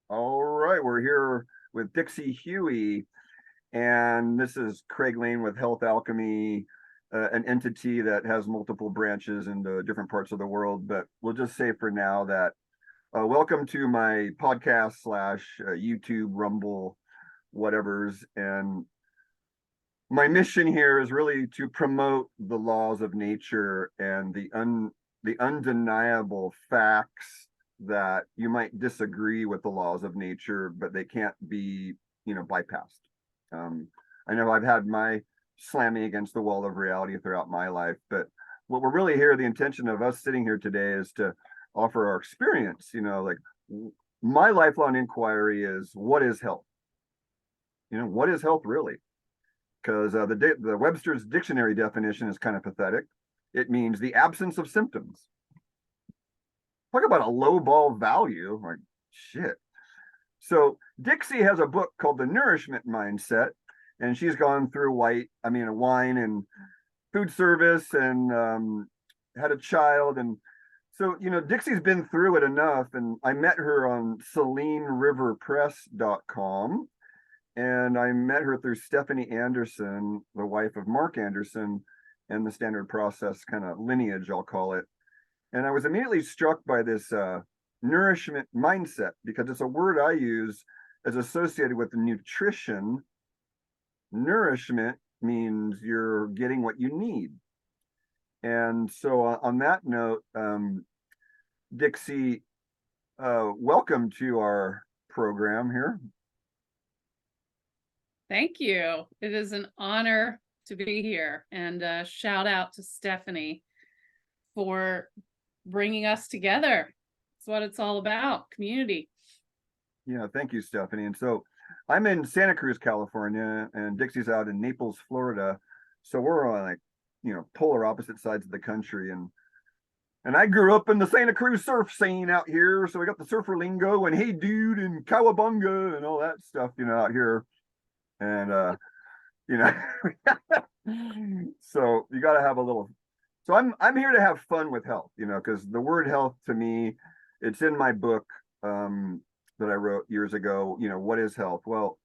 All right, we're here with Dixie Huey, and this is Craig Lane with Health Alchemy, an entity that has multiple branches into different parts of the world. But we'll just say for now that welcome to my podcast slash YouTube, Rumble, whatever's. And my mission here is really to promote the laws of nature and the undeniable facts that you might disagree with the laws of nature, but they can't be, bypassed. Um, I know I've had my slamming against the wall of reality throughout my life, but what we're really here, the intention of us sitting here today is to offer our experience. Like my lifelong inquiry is, what is health? What is health really? Because the Webster's dictionary definition is kind of pathetic. It means the absence of symptoms. Talk about a low ball value, like shit. So Dixie has a book called The Nourishment Mindset, and she's gone through wine and food service, and had a child, and so Dixie's been through it enough. And I met her on SeleneRiverPress.com, and I met her through Stephanie Anderson, the wife of Mark Anderson, and the Standard Process kind of lineage, I'll call it. And I was immediately struck by this nourishment mindset, because it's a word I use as associated with nutrition. Nourishment means you're getting what you need. And so on that note, Dixie, welcome to our program here. Thank you. It is an honor to be here, and shout out to Stephanie for bringing us together. That's what it's all about, community. Yeah, thank you, Stephanie. And so I'm in Santa Cruz, California, and Dixie's out in Naples, Florida. So we're on polar opposite sides of the country. And I grew up in the Santa Cruz surf scene out here. So we got the surfer lingo and hey dude and cowabunga and all that stuff, out here. And so you gotta have a little. So I'm here to have fun with health, because the word health to me, it's in my book that I wrote years ago. What is health? Well,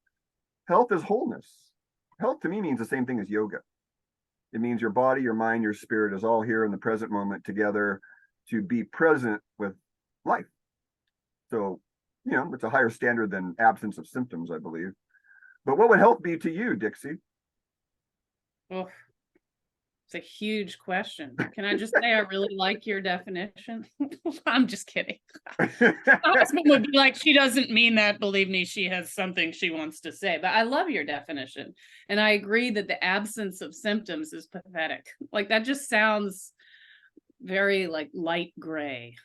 health is wholeness. Health to me means the same thing as yoga. It means your body, your mind, your spirit is all here in the present moment together to be present with life. So, it's a higher standard than absence of symptoms, I believe. But what would health be to you, Dixie? Oh, it's a huge question. Can I just say I really like your definition? I'm just kidding. My husband would be like, she doesn't mean that. Believe me, she has something she wants to say. But I love your definition. And I agree that the absence of symptoms is pathetic. Like that just sounds very like light gray.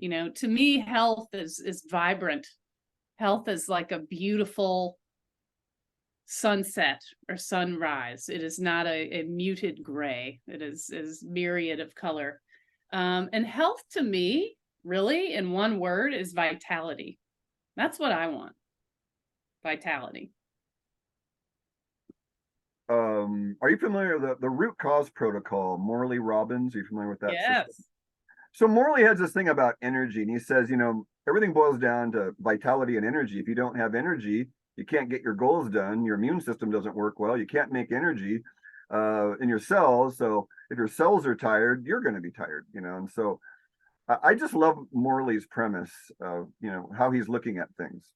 To me, health is vibrant. Health is like a beautiful sunset or sunrise. It is not a muted gray. It is myriad of color. And health to me, really, in one word, is vitality. That's what I want. Vitality. Are you familiar with the root cause protocol, Morley Robbins? Are you familiar with that Yes. system? So Morley has this thing about energy, and he says, everything boils down to vitality and energy. If you don't have energy, you can't get your goals done. Your immune system doesn't work well. You can't make energy in your cells. So if your cells are tired, you're going to be tired, And so I just love Morley's premise of, how he's looking at things.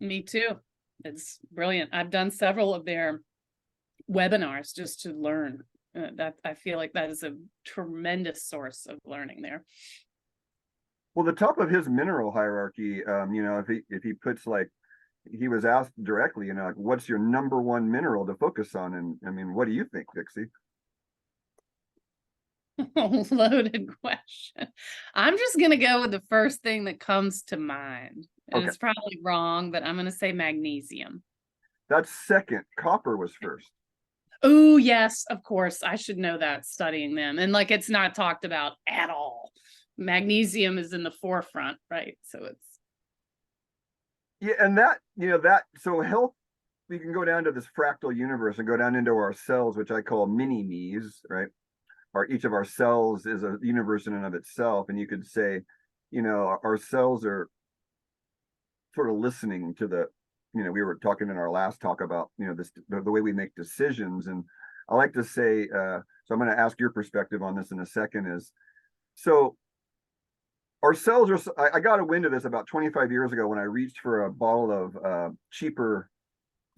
Me too. It's brilliant. I've done several of their webinars just to learn. That I feel like that is a tremendous source of learning there. Well, the top of his mineral hierarchy, if he puts he was asked directly, what's your number one mineral to focus on? And I mean, what do you think, Dixie? Loaded question. I'm just going to go with the first thing that comes to mind. And Okay. It's probably wrong, but I'm going to say magnesium. That's second. Copper was first. Oh, yes, of course. I should know that studying them. And it's not talked about at all. Magnesium is in the forefront, right? So it's. Yeah, and so health, we can go down to this fractal universe and go down into our cells, which I call mini me's, right? Each of our cells is a universe in and of itself. And you could say, our cells are sort of listening to the, we were talking in our last talk about, the way we make decisions. And I like to say, so I'm going to ask your perspective on this in a second, is so our cells are, I got a wind of this about 25 years ago when I reached for a bottle of cheaper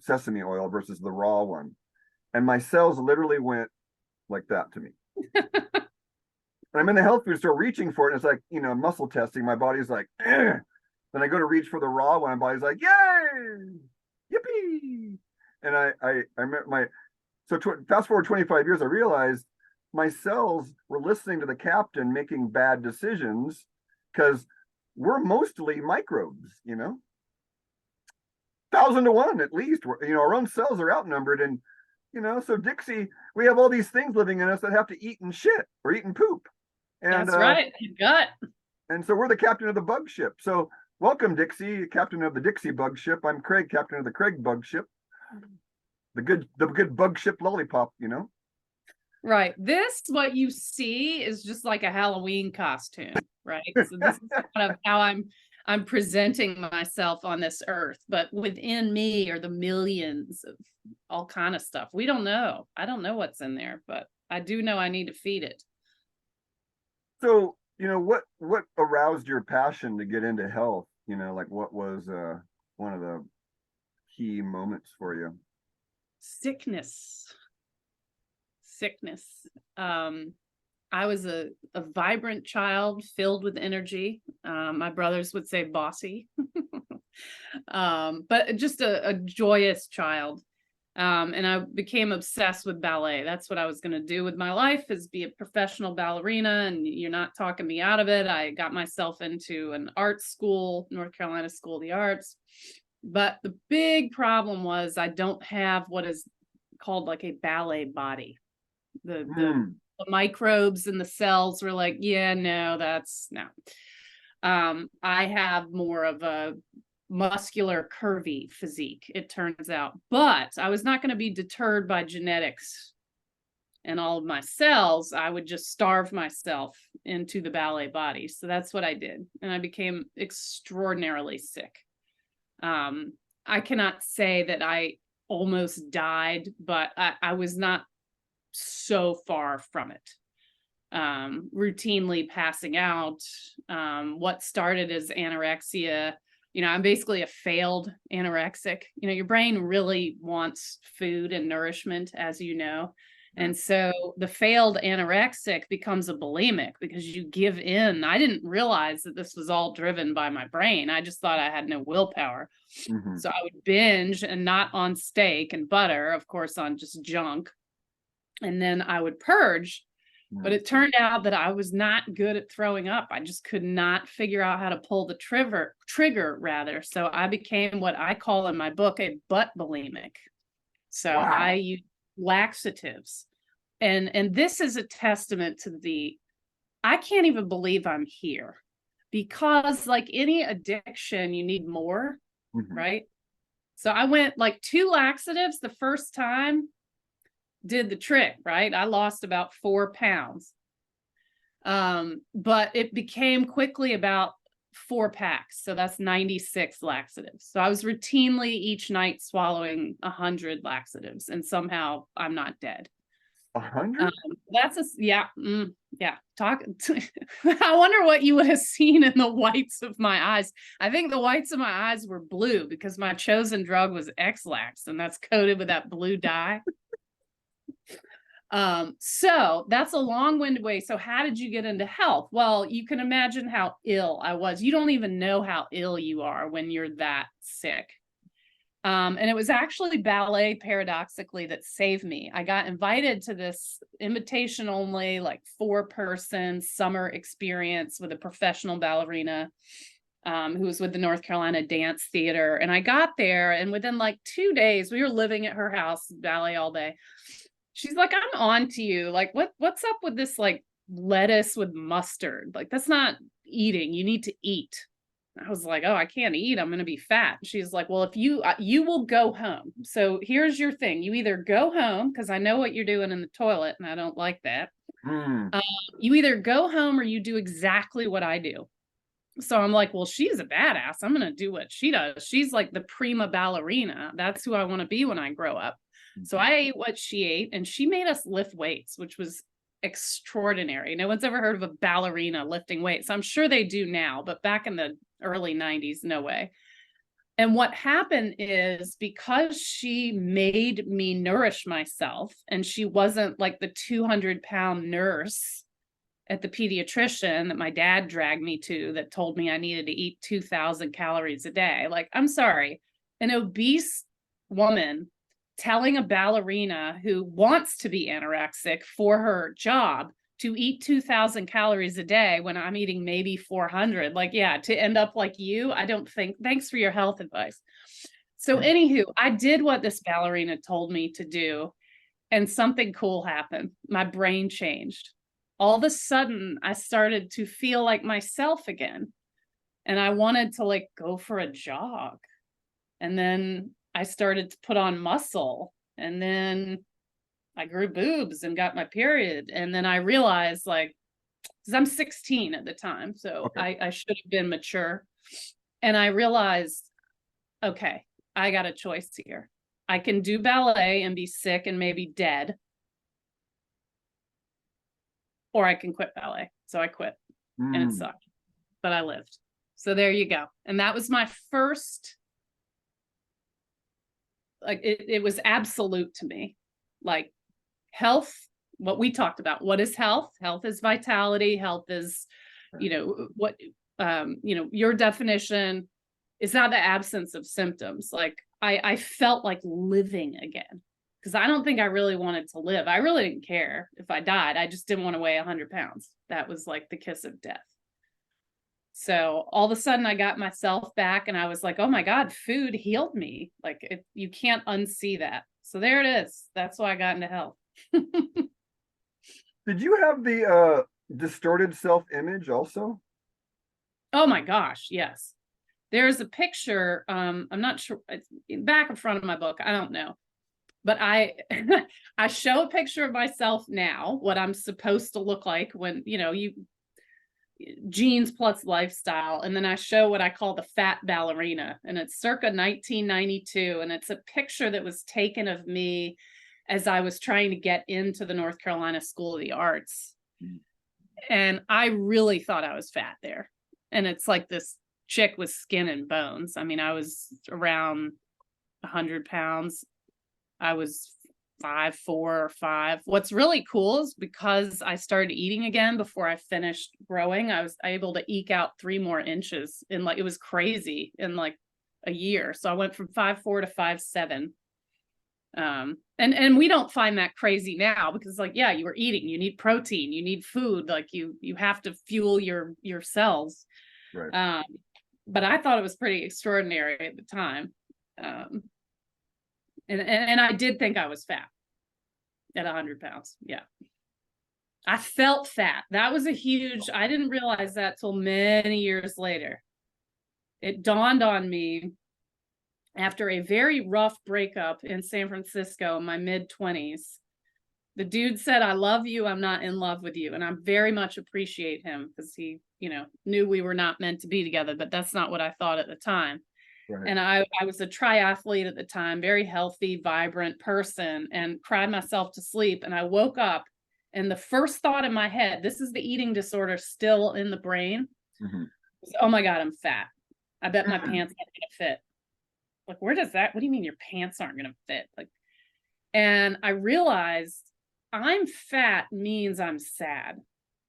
sesame oil versus the raw one. And my cells literally went like that to me. And I'm in the health food store reaching for it. And it's like, muscle testing. My body's like, eh. Then I go to reach for the raw one. My body's like, yay, yippee. And I remember fast forward 25 years, I realized my cells were listening to the captain making bad decisions because we're mostly microbes, 1,000 to 1 at least. Our own cells are outnumbered. And, so Dixie, we have all these things living in us that have to eat and shit or eat and poop. And, that's right. Gut. And so we're the captain of the bug ship. So welcome, Dixie, captain of the Dixie bug ship. I'm Craig, captain of the Craig bug ship. The good bug ship lollipop, Right. This, what you see is just like a Halloween costume, right? So this is kind of how I'm presenting myself on this earth, but within me are the millions of all kind of stuff. We don't know. I don't know what's in there, but I do know I need to feed it. So, what aroused your passion to get into health? Like what was one of the key moments for you? Sickness. I was a vibrant child filled with energy. My brothers would say bossy, but just a joyous child. And I became obsessed with ballet. That's what I was going to do with my life, is be a professional ballerina. And you're not talking me out of it. I got myself into an art school, North Carolina School of the Arts. But the big problem was I don't have what is called like a ballet body. The microbes and the cells were like, yeah, no, that's no. I have more of a muscular, curvy physique, it turns out. But I was not going to be deterred by genetics and all of my cells. I would just starve myself into the ballet body. So that's what I did. And I became extraordinarily sick. I cannot say that I almost died, but I was not so far from it. Routinely passing out. What started as anorexia, I'm basically a failed anorexic. Your brain really wants food and nourishment, as you know. And so the failed anorexic becomes a bulimic because you give in. I didn't realize that this was all driven by my brain. I just thought I had no willpower. Mm-hmm. So I would binge, and not on steak and butter, of course, on just junk. And then I would purge. But it turned out that I was not good at throwing up. I just could not figure out how to pull the trigger. So I became what I call in my book a butt bulimic. So wow. I use laxatives. And this is a testament to I can't even believe I'm here, because like any addiction, you need more, right? So I went like 2 laxatives the first time, did the trick, right? I lost about 4 pounds. But it became quickly about 4 packs. So that's 96 laxatives. So I was routinely each night swallowing 100 laxatives, and somehow I'm not dead. 100? Yeah. Talk. I wonder what you would have seen in the whites of my eyes. I think the whites of my eyes were blue because my chosen drug was X-Lax, and that's coated with that blue dye. So that's a long-winded way. So how did you get into health? Well, you can imagine how ill I was. You don't even know how ill you are when you're that sick. And it was actually ballet, paradoxically, that saved me. I got invited to this invitation only, like 4-person summer experience with a professional ballerina, who was with the North Carolina Dance Theater. And I got there, and within like 2 days, we were living at her house, ballet all day. She's like, I'm on to you. Like, what's up with this like lettuce with mustard? Like, that's not eating. You need to eat. I was like, oh, I can't eat. I'm going to be fat. She's like, well, if you will go home. So here's your thing. You either go home, because I know what you're doing in the toilet, and I don't like that. You either go home or you do exactly what I do. So I'm like, well, she's a badass. I'm going to do what she does. She's like the prima ballerina. That's who I want to be when I grow up. So I ate what she ate, and she made us lift weights, which was extraordinary. No one's ever heard of a ballerina lifting weights. I'm sure they do now, but back in the early 90s, no way. And what happened is, because she made me nourish myself, and she wasn't like the 200-pound nurse at the pediatrician that my dad dragged me to that told me I needed to eat 2,000 calories a day. Like, I'm sorry, an obese woman telling a ballerina who wants to be anorexic for her job to eat 2,000 calories a day when I'm eating maybe 400. Like, yeah, to end up like you, I don't think. Thanks for your health advice. So anywho, I did what this ballerina told me to do, and something cool happened. My brain changed. All of a sudden, I started to feel like myself again. And I wanted to like go for a jog. And then I started to put on muscle. And then I grew boobs and got my period. And then I realized, like, because I'm 16 at the time, so I should have been mature. And I realized, okay, I got a choice here. I can do ballet and be sick and maybe dead, or I can quit ballet. So I quit, and it sucked, but I lived. So there you go. And that was my first, like, it was absolute to me. Like, health, what we talked about. What is health? Health is vitality. Health is, you know, what, you know, your definition is not the absence of symptoms. Like, I felt like living again, because I don't think I really wanted to live. I really didn't care if I died. I just didn't want to weigh 100 pounds. That was like the kiss of death. So all of a sudden I got myself back, and I was like, oh my God, food healed me. Like, you can't unsee that. So there it is. That's why I got into health. Did you have the distorted self-image also? Oh my gosh, yes. There's a picture, I'm not sure, it's back in front of my book, I don't know. But I I show a picture of myself now, what I'm supposed to look like when, you know, you genes plus lifestyle. And then I show what I call the fat ballerina, and it's circa 1992. And it's a picture that was taken of me as I was trying to get into the North Carolina School of the Arts. And I really thought I was fat there. And it's like this chick with skin and bones. I mean, I was around 100 pounds. I was 5'4" or 5. What's really cool is, because I started eating again before I finished growing, I was able to eke out 3 more inches in, like, it was crazy, in like a year. So I went from 5'4" to 5'7". And we don't find that crazy now, because, like, yeah, you were eating, you need protein, you need food, like you have to fuel your cells. Right. But I thought it was pretty extraordinary at the time. And I did think I was fat at 100 pounds. Yeah. I felt fat. That was a huge, I didn't realize that till many years later. It dawned on me after a very rough breakup in San Francisco in my mid-20s. The dude said, I love you, I'm not in love with you. And I very much appreciate him, because he, you know, knew we were not meant to be together, but that's not what I thought at the time. Right. And I was a triathlete at the time, very healthy, vibrant person, and cried myself to sleep. And I woke up, and the first thought in my head, this is the eating disorder still in the brain, was, oh my God, I'm fat. I bet my pants aren't gonna fit. Like, where does that, what do you mean your pants aren't gonna fit? Like, and I realized I'm fat means I'm sad.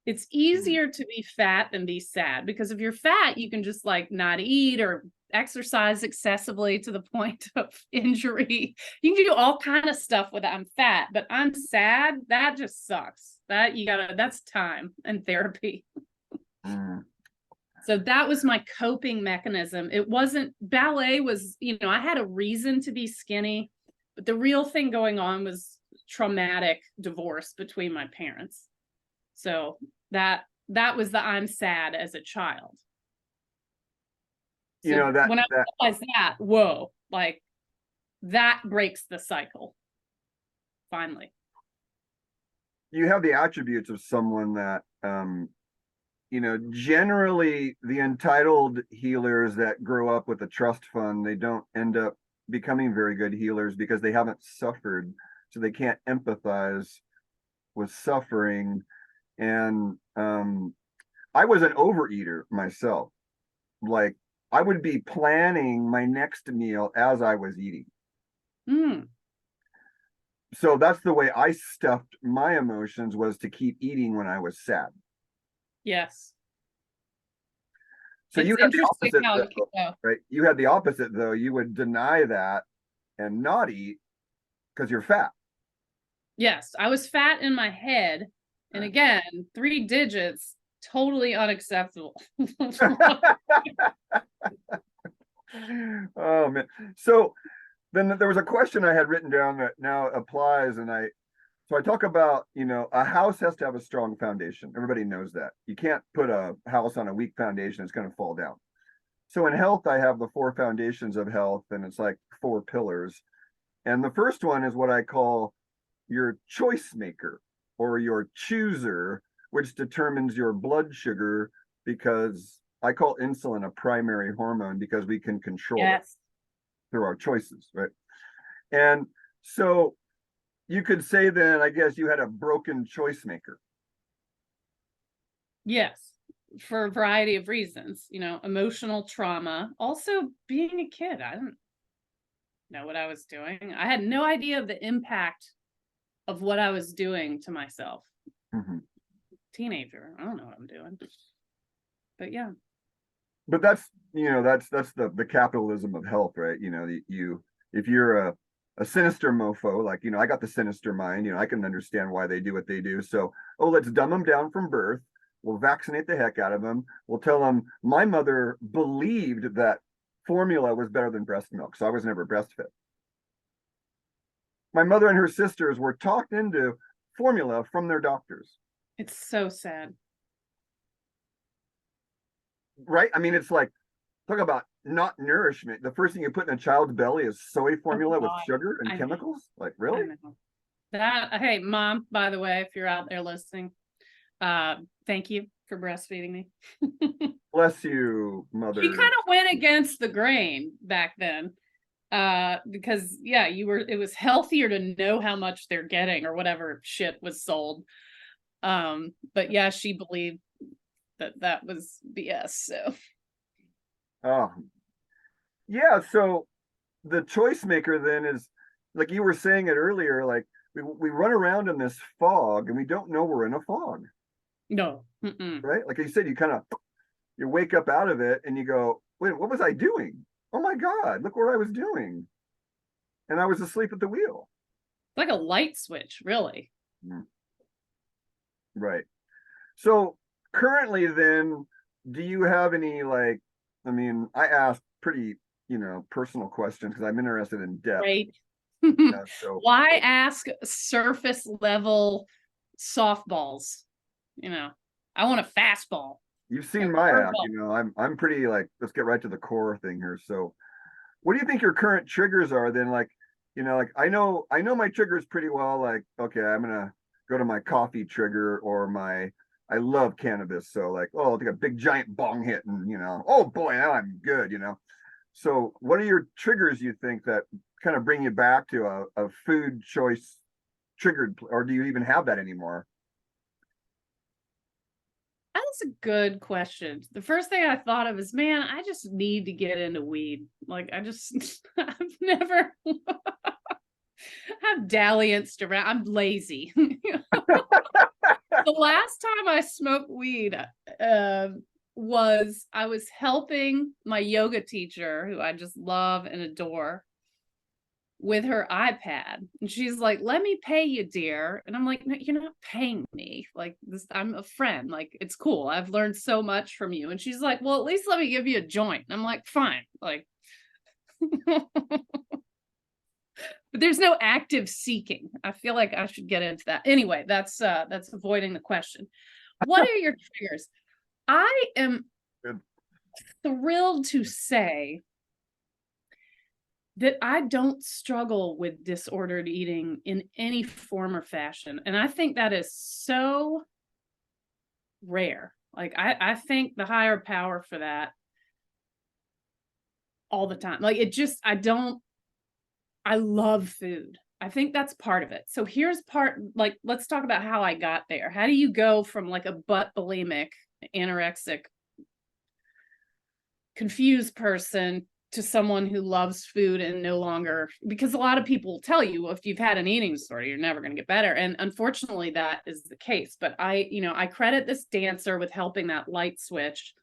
It's easier to be fat than be sad, because if you're fat, you can just like not eat or exercise excessively to the point of injury. You can do all kind of stuff with I'm fat, but I'm sad. That just sucks. That you gotta, that's time and therapy. So that was my coping mechanism. It wasn't, ballet was, you know, I had a reason to be skinny, but the real thing going on was traumatic divorce between my parents. So that was the I'm sad as a child. So you know, that when I realized that, whoa, like, that breaks the cycle. Finally. You have the attributes of someone that generally the entitled healers that grow up with a trust fund, they don't end up becoming very good healers because they haven't suffered. So they can't empathize with suffering. And I was an overeater myself. Like I would be planning my next meal as I was eating. Mm, So that's the way I stuffed my emotions, was to keep eating when I was sad. yes. So It's you had the interesting opposite how it can though, go. right? You had the opposite though. You would deny that and not eat because you're fat. Yes, I was fat in my head. And again, 3 digits, totally unacceptable. Oh man. So then there was a question I had written down that now applies, and I talk about, a house has to have a strong foundation. Everybody knows that. You can't put a house on a weak foundation, it's going to fall down. So in health, I have the 4 foundations of health, and it's like 4 pillars. And the first one is what I call your choice maker, or your chooser, which determines your blood sugar, because I call insulin a primary hormone because we can control it Yes. through our choices, right? And so you could say then, I guess you had a broken choice maker. Yes. For a variety of reasons, emotional trauma, also being a kid. I didn't know what I was doing. I had no idea of the impact of what I was doing to myself. Mm-hmm. Teenager, I don't know what I'm doing. But yeah. But that's that's the capitalism of health, right? You if you're a sinister mofo, like I got the sinister mind, I can understand why they do what they do. So, let's dumb them down from birth. We'll vaccinate the heck out of them. We'll tell them my mother believed that formula was better than breast milk, so I was never breastfed. My mother and her sisters were talked into formula from their doctors. It's so sad. Right? I mean, it's like, talk about not nourishment. The first thing you put in a child's belly is soy formula with God, sugar and I know. chemicals. Like, I really? know. That, hey, mom, by the way, if you're out there listening, thank you for breastfeeding me. Bless you, She mother. kind of went against the grain back then. Because yeah, it was healthier to know how much they're getting or whatever shit was sold. But yeah, she believed that was BS. So Oh, yeah. So the choice maker then is, like you were saying it earlier, like we run around in this fog and we don't know we're in a fog, no. Mm-mm. right? Like you said, you wake up out of it and you go, wait, what was I doing? Oh my God, look what I was doing. And I was asleep at the wheel. Like a light switch, really. Mm. Right. So currently then, do you have any, like, I mean, I asked pretty, personal questions because I'm interested in depth. Right. So Why ask surface level softballs? I want a fastball. you've A seen my app, curveball. I'm pretty like, let's get right to the core thing here. So what do you think your current triggers are then? Like, like I know my triggers pretty well. Like, okay, I'm gonna go to my coffee trigger, or I love cannabis. So like, oh, I'll take a big giant bong hit and oh boy, now I'm good, So what are your triggers you think that kind of bring you back to a food choice triggered, or do you even have that anymore? That's a good question. The first thing I thought of is, man, I just need to get into weed. Like, I've never, I've dallianced around. I'm lazy. The last time I smoked weed was I was helping my yoga teacher, who I just love and adore, with her iPad. And she's like, let me pay you, dear. And I'm like, no, you're not paying me. Like this, I'm a friend. Like, it's cool. I've learned so much from you. And she's like, well, at least let me give you a joint. And I'm like, fine. Like, but there's no active seeking. I feel like I should get into that. Anyway, that's avoiding the question. What are your triggers? I am Good. thrilled to say that I don't struggle with disordered eating in any form or fashion. And I think that is so rare. Like I thank the higher power for that all the time. Like it just, I love food. I think that's part of it. So here's part, like, let's talk about how I got there. How do you go from like a butt bulimic, anorexic, confused person to someone who loves food and no longer, because a lot of people tell you, well, if you've had an eating disorder, you're never going to get better. And unfortunately, that is the case. But I credit this dancer with helping that light switch.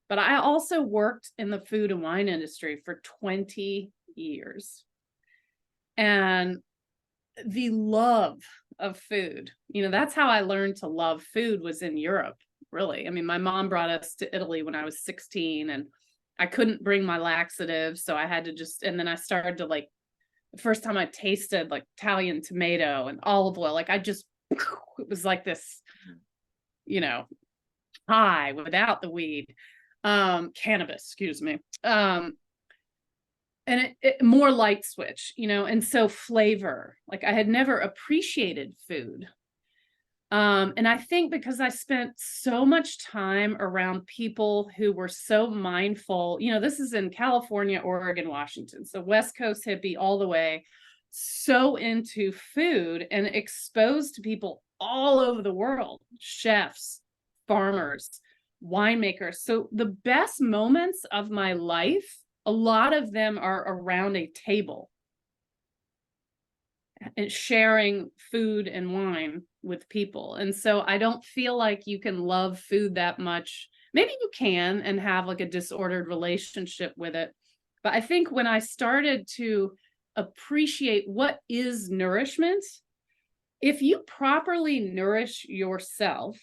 But I also worked in the food and wine industry for 20 years. And the love of food, that's how I learned to love food, was in Europe, really. I mean, my mom brought us to Italy when I was 16, and I couldn't bring my laxatives, so I had to and then I started to, like, the first time I tasted like Italian tomato and olive oil, like it was like this, high without the weed, cannabis, excuse me. And it more light switch, and so flavor, like I had never appreciated food. And I think because I spent so much time around people who were so mindful, this is in California, Oregon, Washington, so West Coast hippie all the way, so into food and exposed to people all over the world, chefs, farmers, winemakers. So the best moments of my life, a lot of them are around a table and sharing food and wine with people. And so I don't feel like you can love food that much. Maybe you can and have like a disordered relationship with it. But I think when I started to appreciate what is nourishment, if you properly nourish yourself,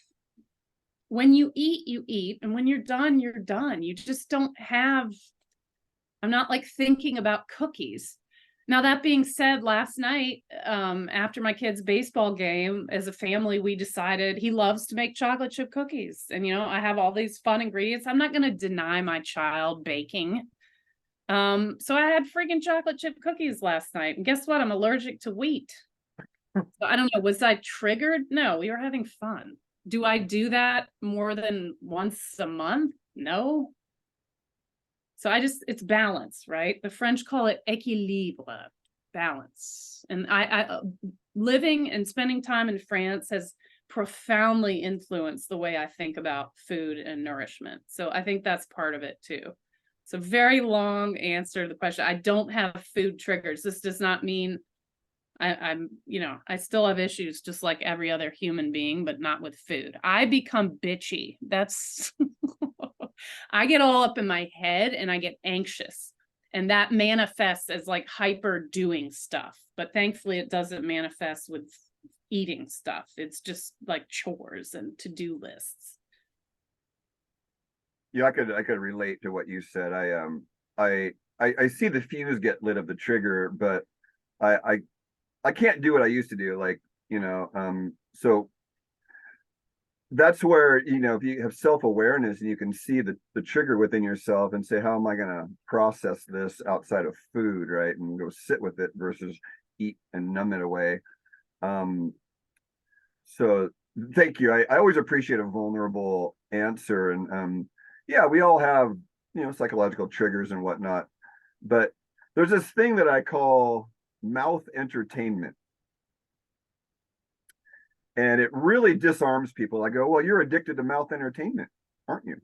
when you eat, and when you're done, you're done. You just don't have, I'm not like thinking about cookies. Now, that being said, last night, after my kid's baseball game, as a family, we decided he loves to make chocolate chip cookies. And, I have all these fun ingredients. I'm not going to deny my child baking. So I had freaking chocolate chip cookies last night. And guess what? I'm allergic to wheat. So I don't know. Was I triggered? No, we were having fun. Do I do that more than once a month? No. So it's balance, right? The French call it équilibre, balance. And I living and spending time in France has profoundly influenced the way I think about food and nourishment. So I think that's part of it too. It's a very long answer to the question. I don't have food triggers. This does not mean I'm, I still have issues just like every other human being, but not with food. I become bitchy. That's, I get all up in my head and I get anxious, and that manifests as like hyper doing stuff. But thankfully it doesn't manifest with eating stuff. It's just like chores and to-do lists. Yeah, I could relate to what you said. I see the fuse get lit of the trigger, but I can't do what I used to do. Like, so that's where, if you have self-awareness and you can see the trigger within yourself and say, how am I going to process this outside of food, right? And go sit with it versus eat and numb it away. So thank you. I always appreciate a vulnerable answer. And yeah, we all have, psychological triggers and whatnot. But there's this thing that I call mouth entertainment. And it really disarms people. I go, well, you're addicted to mouth entertainment, aren't you?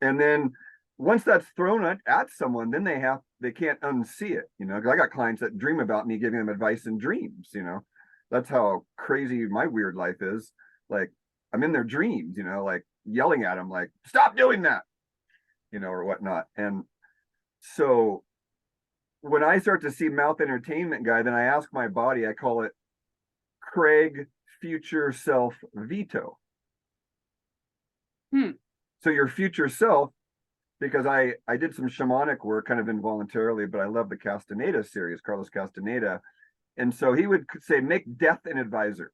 And then once that's thrown at someone, then they can't unsee it, because I got clients that dream about me giving them advice in dreams, That's how crazy my weird life is. Like, I'm in their dreams, like yelling at them, like, stop doing that, or whatnot. And so when I start to see mouth entertainment guy, then I ask my body, I call it Craig future self veto. So your future self, because I did some shamanic work kind of involuntarily, but I love the Castaneda series, Carlos Castaneda. And so he would say, make death an advisor.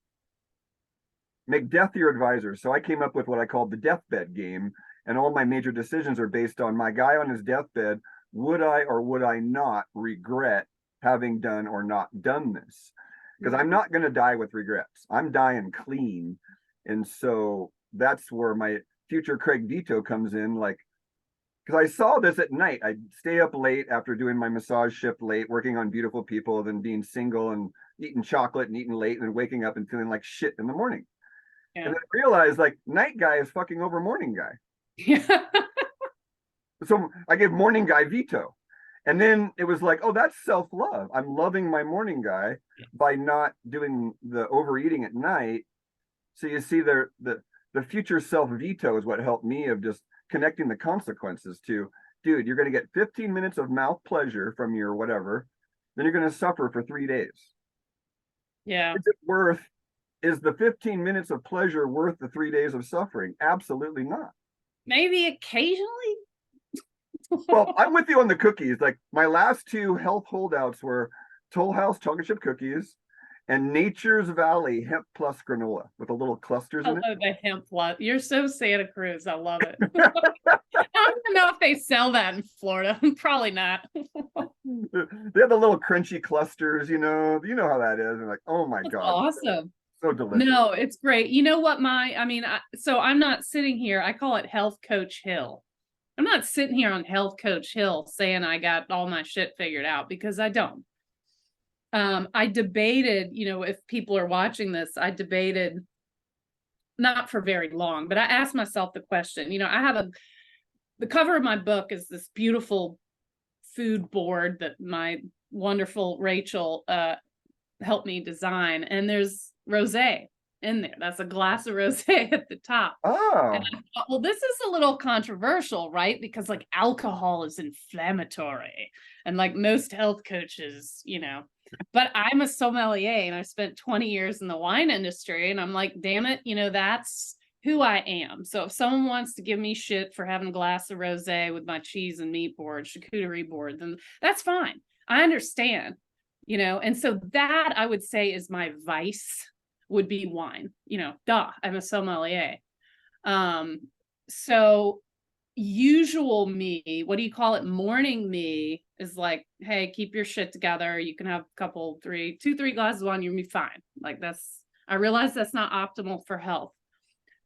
Make death your advisor. So I came up with what I called the deathbed game. And all my major decisions are based on my guy on his deathbed. Would I or would I not regret having done or not done this? Because I'm not going to die with regrets. I'm dying clean. And so that's where my future Craig Vito comes in, like, because I saw this at night. I'd stay up late after doing my massage shift late, working on beautiful people, then being single and eating chocolate and eating late and then waking up and feeling like shit in the morning. Yeah. And then I realized like night guy is fucking over morning guy. Yeah. So I gave morning guy Vito. And then it was like, oh, that's self-love. I'm loving my morning guy by not doing the overeating at night. So you see the future self Vito is what helped me of just connecting the consequences to, dude, you're going to get 15 minutes of mouth pleasure from your whatever, then you're going to suffer for 3 days. Yeah. Is it worth, is the 15 minutes of pleasure worth the 3 days of suffering? Absolutely not. Maybe occasionally. Well, I'm with you on the cookies. Like my last two health holdouts were Toll House chocolate chip cookies and Nature's Valley hemp plus granola with the little clusters in it. Oh, the hemp lot. You're so Santa Cruz. I love it. I don't even know if they sell that in Florida. Probably not. They have the little crunchy clusters, you know how that is. And like, oh my That's God. awesome. So delicious. No, it's great. You know what so I'm not sitting here. I call it Health Coach Hill. I'm not sitting here on Health Coach Hill saying I got all my shit figured out, because I don't. I debated, if people are watching this, I debated not for very long, but I asked myself the question, the cover of my book is this beautiful food board that my wonderful Rachel helped me design. And there's rosé in there. That's a glass of rosé at the top. Oh. And I thought, well, this is a little controversial, right? Because like alcohol is inflammatory, and like most health coaches, but I'm a sommelier and I spent 20 years in the wine industry, and I'm like, damn it, that's who I am. So if someone wants to give me shit for having a glass of rosé with my cheese and meat board, charcuterie board, then that's fine. I understand, and so that I would say is my vice, would be wine, I'm a sommelier. So usual me, what do you call it? Morning me is like, hey, keep your shit together. You can have a couple, 3 glasses of wine, you'll be fine. Like I realize that's not optimal for health.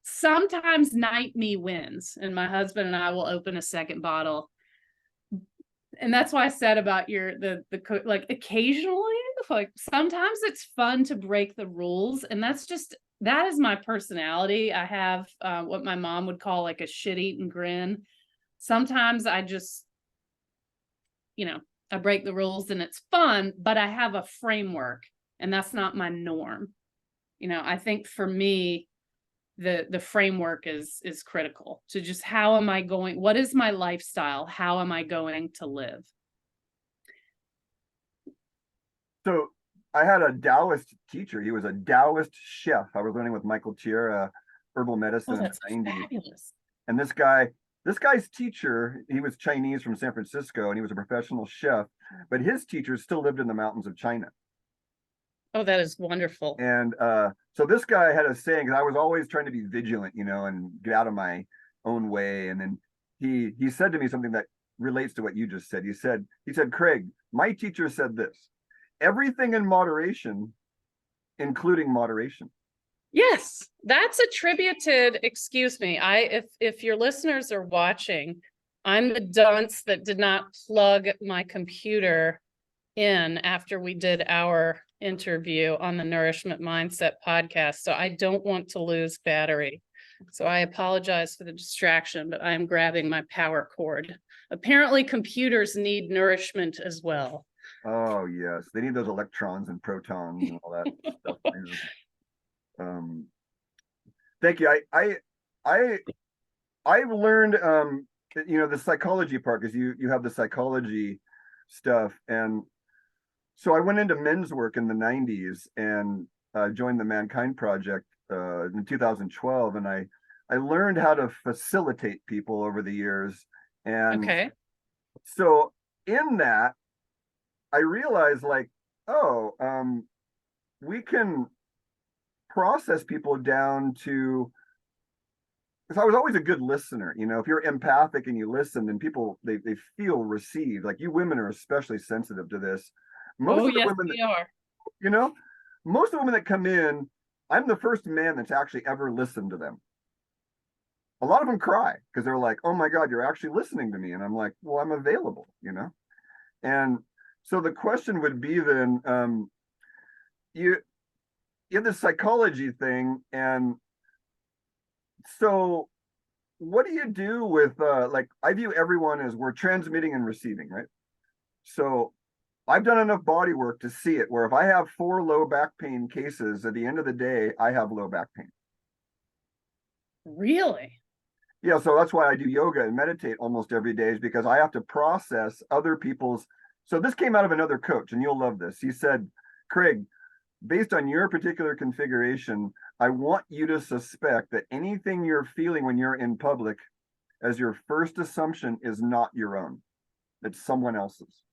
Sometimes night me wins, and my husband and I will open a second bottle. And that's why I said about like occasionally, like sometimes it's fun to break the rules. And that is my personality. I have what my mom would call like a shit-eating grin. Sometimes I just, I break the rules and it's fun, but I have a framework, and that's not my norm. I think for me, the framework is critical to just how am I going, what is my lifestyle, how am I going to live? So I had a Taoist teacher. He was a Taoist chef. I was learning with Michael Tier, herbal medicine in the 90s. Fabulous. And this guy's teacher, he was Chinese from San Francisco, and he was a professional chef, but his teacher still lived in the mountains of China. Oh, that is wonderful. And so this guy had a saying, because I was always trying to be vigilant, and get out of my own way. And then he said to me something that relates to what you just said. He said, Craig, my teacher said this: everything in moderation, including moderation. Yes, that's attributed, excuse me, if your listeners are watching, I'm the dunce that did not plug my computer in after we did our interview on the Nourishment Mindset podcast. So I don't want to lose battery. So I apologize for the distraction, but I am grabbing my power cord. Apparently computers need nourishment as well. Oh yes, they need those electrons and protons and all that stuff. Thank you. I've learned the psychology part, because you have the psychology stuff. And so I went into men's work in the 90s and joined the Mankind Project in 2012, and I learned how to facilitate people over the years. And okay. So in that, I realized like, we can process people down to, because I was always a good listener. If you're empathic and you listen, then people, they feel received. Like you women are especially sensitive to this. Most of the women we are. Most of the women that come in, I'm the first man that's actually ever listened to them. A lot of them cry because they're like, oh my God, you're actually listening to me. And I'm like, well, I'm available, you know? And so the question would be then, you, you have this psychology thing. And so what do you do with, like, I view everyone as we're transmitting and receiving, right? So I've done enough body work to see it where if I have 4 low back pain cases, at the end of the day, I have low back pain. Really? Yeah, so that's why I do yoga and meditate almost every day, is because I have to process other people's. So this came out of another coach, and you'll love this. He said, Craig, based on your particular configuration, I want you to suspect that anything you're feeling when you're in public as your first assumption is not your own, it's someone else's.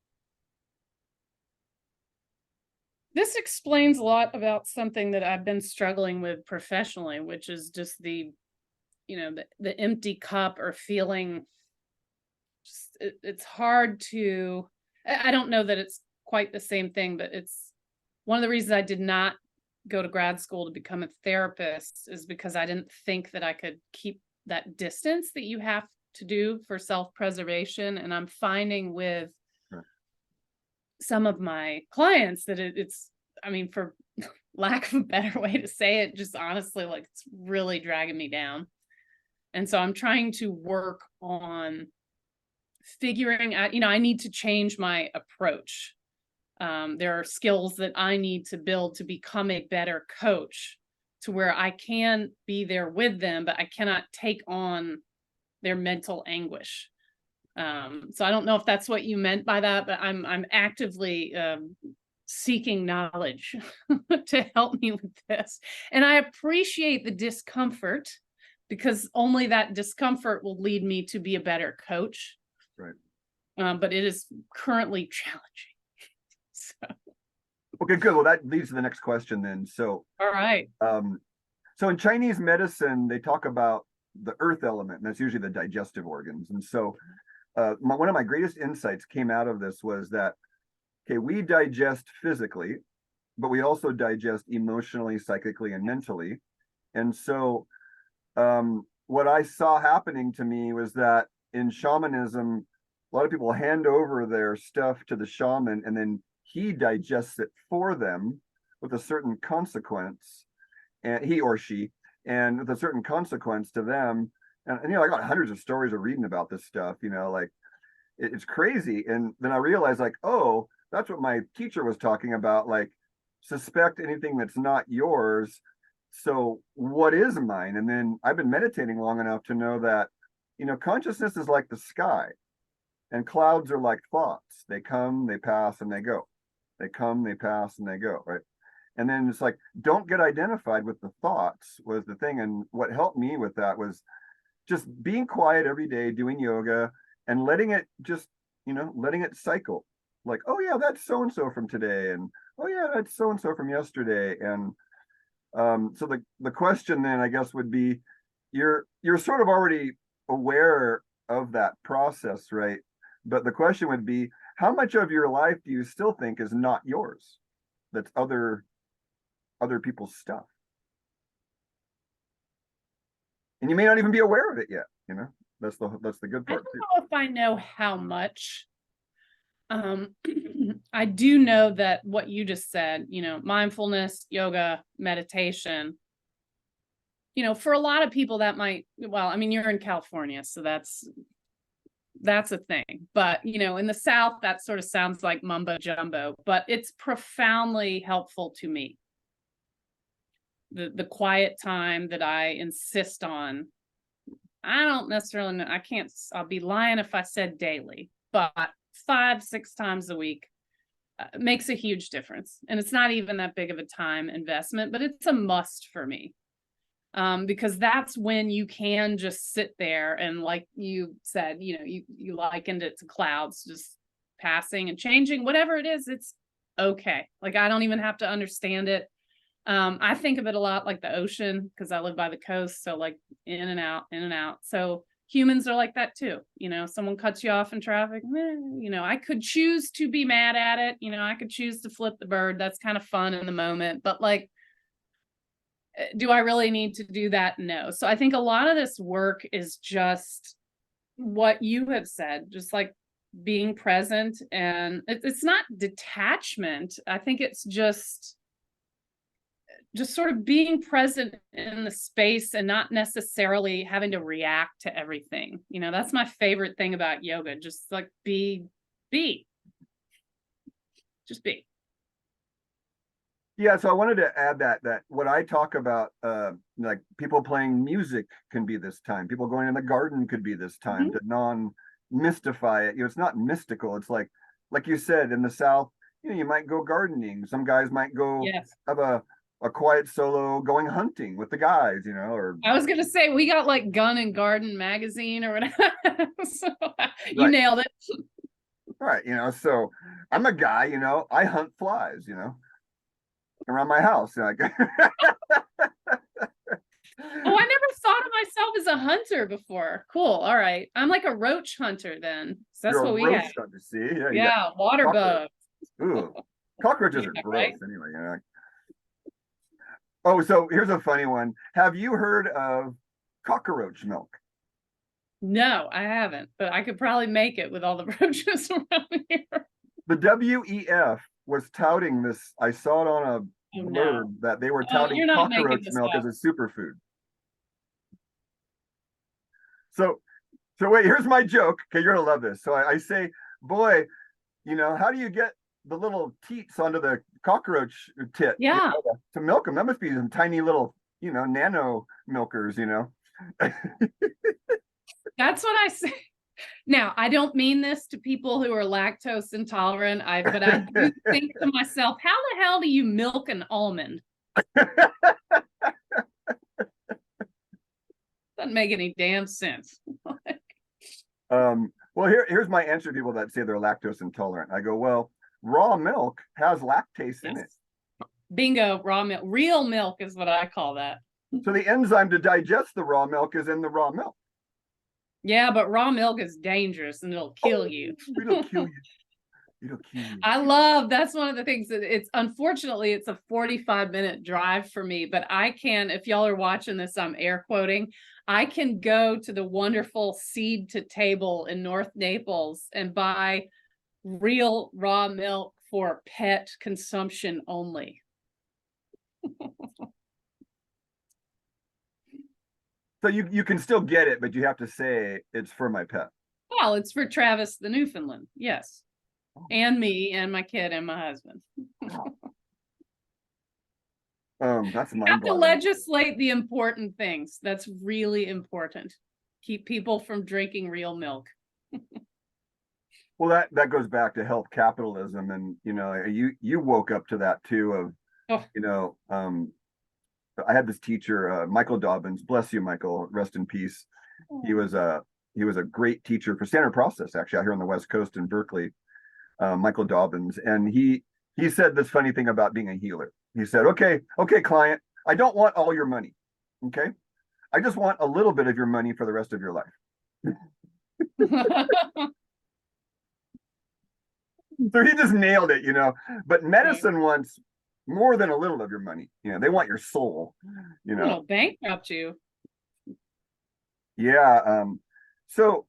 This explains a lot about something that I've been struggling with professionally, which is just the empty cup, or feeling just, it's hard to, I don't know that it's quite the same thing, but it's one of the reasons I did not go to grad school to become a therapist is because I didn't think that I could keep that distance that you have to do for self-preservation. And I'm finding with some of my clients that it's, I mean, for lack of a better way to say it, just honestly, like, it's really dragging me down. And so I'm trying to work on figuring out, I need to change my approach. There are skills that I need to build to become a better coach, to where I can be there with them, but I cannot take on their mental anguish. So I don't know if that's what you meant by that, but I'm actively seeking knowledge to help me with this. And I appreciate the discomfort, because only that discomfort will lead me to be a better coach. Right. But it is currently challenging. So. Okay, good. Well, that leads to the next question then. So, All right. So in Chinese medicine, they talk about the earth element, and that's usually the digestive organs. And so one of my greatest insights came out of this was that, okay, we digest physically, but we also digest emotionally, psychically, and mentally. And so what I saw happening to me was that in shamanism, a lot of people hand over their stuff to the shaman, and then he digests it for them with a certain consequence, and he or she, and with a certain consequence to them. And I got hundreds of stories of reading about this stuff, like it's crazy. And then I realized, like, oh, that's what my teacher was talking about, like, suspect anything that's not yours. So what is mine? And then I've been meditating long enough to know that, consciousness is like the sky, and clouds are like thoughts. They come, they pass, and they go. They come, they pass, and they go, right? And then it's like, don't get identified with the thoughts was the thing. And what helped me with that was just being quiet every day, doing yoga, and letting it just, letting it cycle. Like, oh yeah, that's so and so from today, and oh yeah, that's so and so from yesterday. And so the question then, I guess, would be, you're sort of already aware of that process, right? But the question would be, how much of your life do you still think is not yours? That's other people's stuff. And you may not even be aware of it yet, That's the good I part don't too. know if I know how much. I do know that what you just said, mindfulness, yoga, meditation, for a lot of people that might, well, I mean, you're in California, so that's a thing. But, in the South, that sort of sounds like mumbo jumbo, but it's profoundly helpful to me. The quiet time that I insist on, I don't necessarily know. I'll be lying if I said daily, but 5-6 times a week makes a huge difference. And it's not even that big of a time investment, but it's a must for me. Because that's when you can just sit there and, like you said, you likened it to clouds just passing and changing, whatever it is, it's okay. Like, I don't even have to understand it. I think of it a lot like the ocean, because I live by the coast. So, like, in and out, in and out. So humans are like that too. Someone cuts you off in traffic. I could choose to be mad at it. I could choose to flip the bird. That's kind of fun in the moment. But, like, Do I really need to do that? No. So I think a lot of this work is just what you have said, just like being present, and it's not detachment. I think it's just sort of being present in the space and not necessarily having to react to everything. That's my favorite thing about yoga. Just like be, just be. Yeah, so I wanted to add that what I talk about, like people playing music can be this time. People going in the garden could be this time to non-mystify it. It's not mystical. It's like you said, in the South, you might go gardening. Some guys might go have a quiet solo going hunting with the guys, or I was gonna say we got like Gun and Garden magazine or whatever. So you nailed it. Right, so I'm a guy, I hunt flies, around my house. Like Oh, I never thought of myself as a hunter before. Cool. All right. I'm like a roach hunter then. So that's what we have. Hunter, see? Yeah, water bugs. Ooh, cockroaches are gross anyway. Oh, so here's a funny one. Have you heard of cockroach milk? No, I haven't, but I could probably make it with all the roaches around here. The WEF was touting this. I saw it on a blurb that they were touting cockroach milk as a superfood. So wait, here's my joke. Okay, you're gonna love this. So I say, boy, how do you get the little teats onto the cockroach tit? Yeah. To milk them. That must be some tiny little, nano milkers, That's what I say. Now, I don't mean this to people who are lactose intolerant, but I do think to myself, how the hell do you milk an almond? Doesn't make any damn sense. Well, here's my answer to people that say they're lactose intolerant. I go, well, raw milk has lactase in it. Bingo, raw milk. Real milk is what I call that. So the enzyme to digest the raw milk is in the raw milk. Yeah, but raw milk is dangerous and it'll kill you. It'll kill you. It'll kill you. That's one of the things that unfortunately it's a 45-minute drive for me, but I can, if y'all are watching this, I'm air quoting, I can go to the wonderful Seed to Table in North Naples and buy real raw milk for pet consumption only. So you can still get it, but you have to say it's for my pet. Well, it's for Travis the Newfoundland, yes. And me and my kid and my husband. That's mind-blowing. Have to legislate the important things. That's really important. Keep people from drinking real milk. Well, that goes back to health capitalism, and you woke up to that too. I had this teacher, Michael Dobbins. Bless you, Michael. Rest in peace. He was a great teacher for standard process, actually, out here on the West Coast in Berkeley. Michael Dobbins, and he said this funny thing about being a healer. He said, okay, client, I don't want all your money. Okay. I just want a little bit of your money for the rest of your life. So he just nailed it, but medicine wants more than a little of your money. They want your soul, It'll bankrupt you. Yeah. So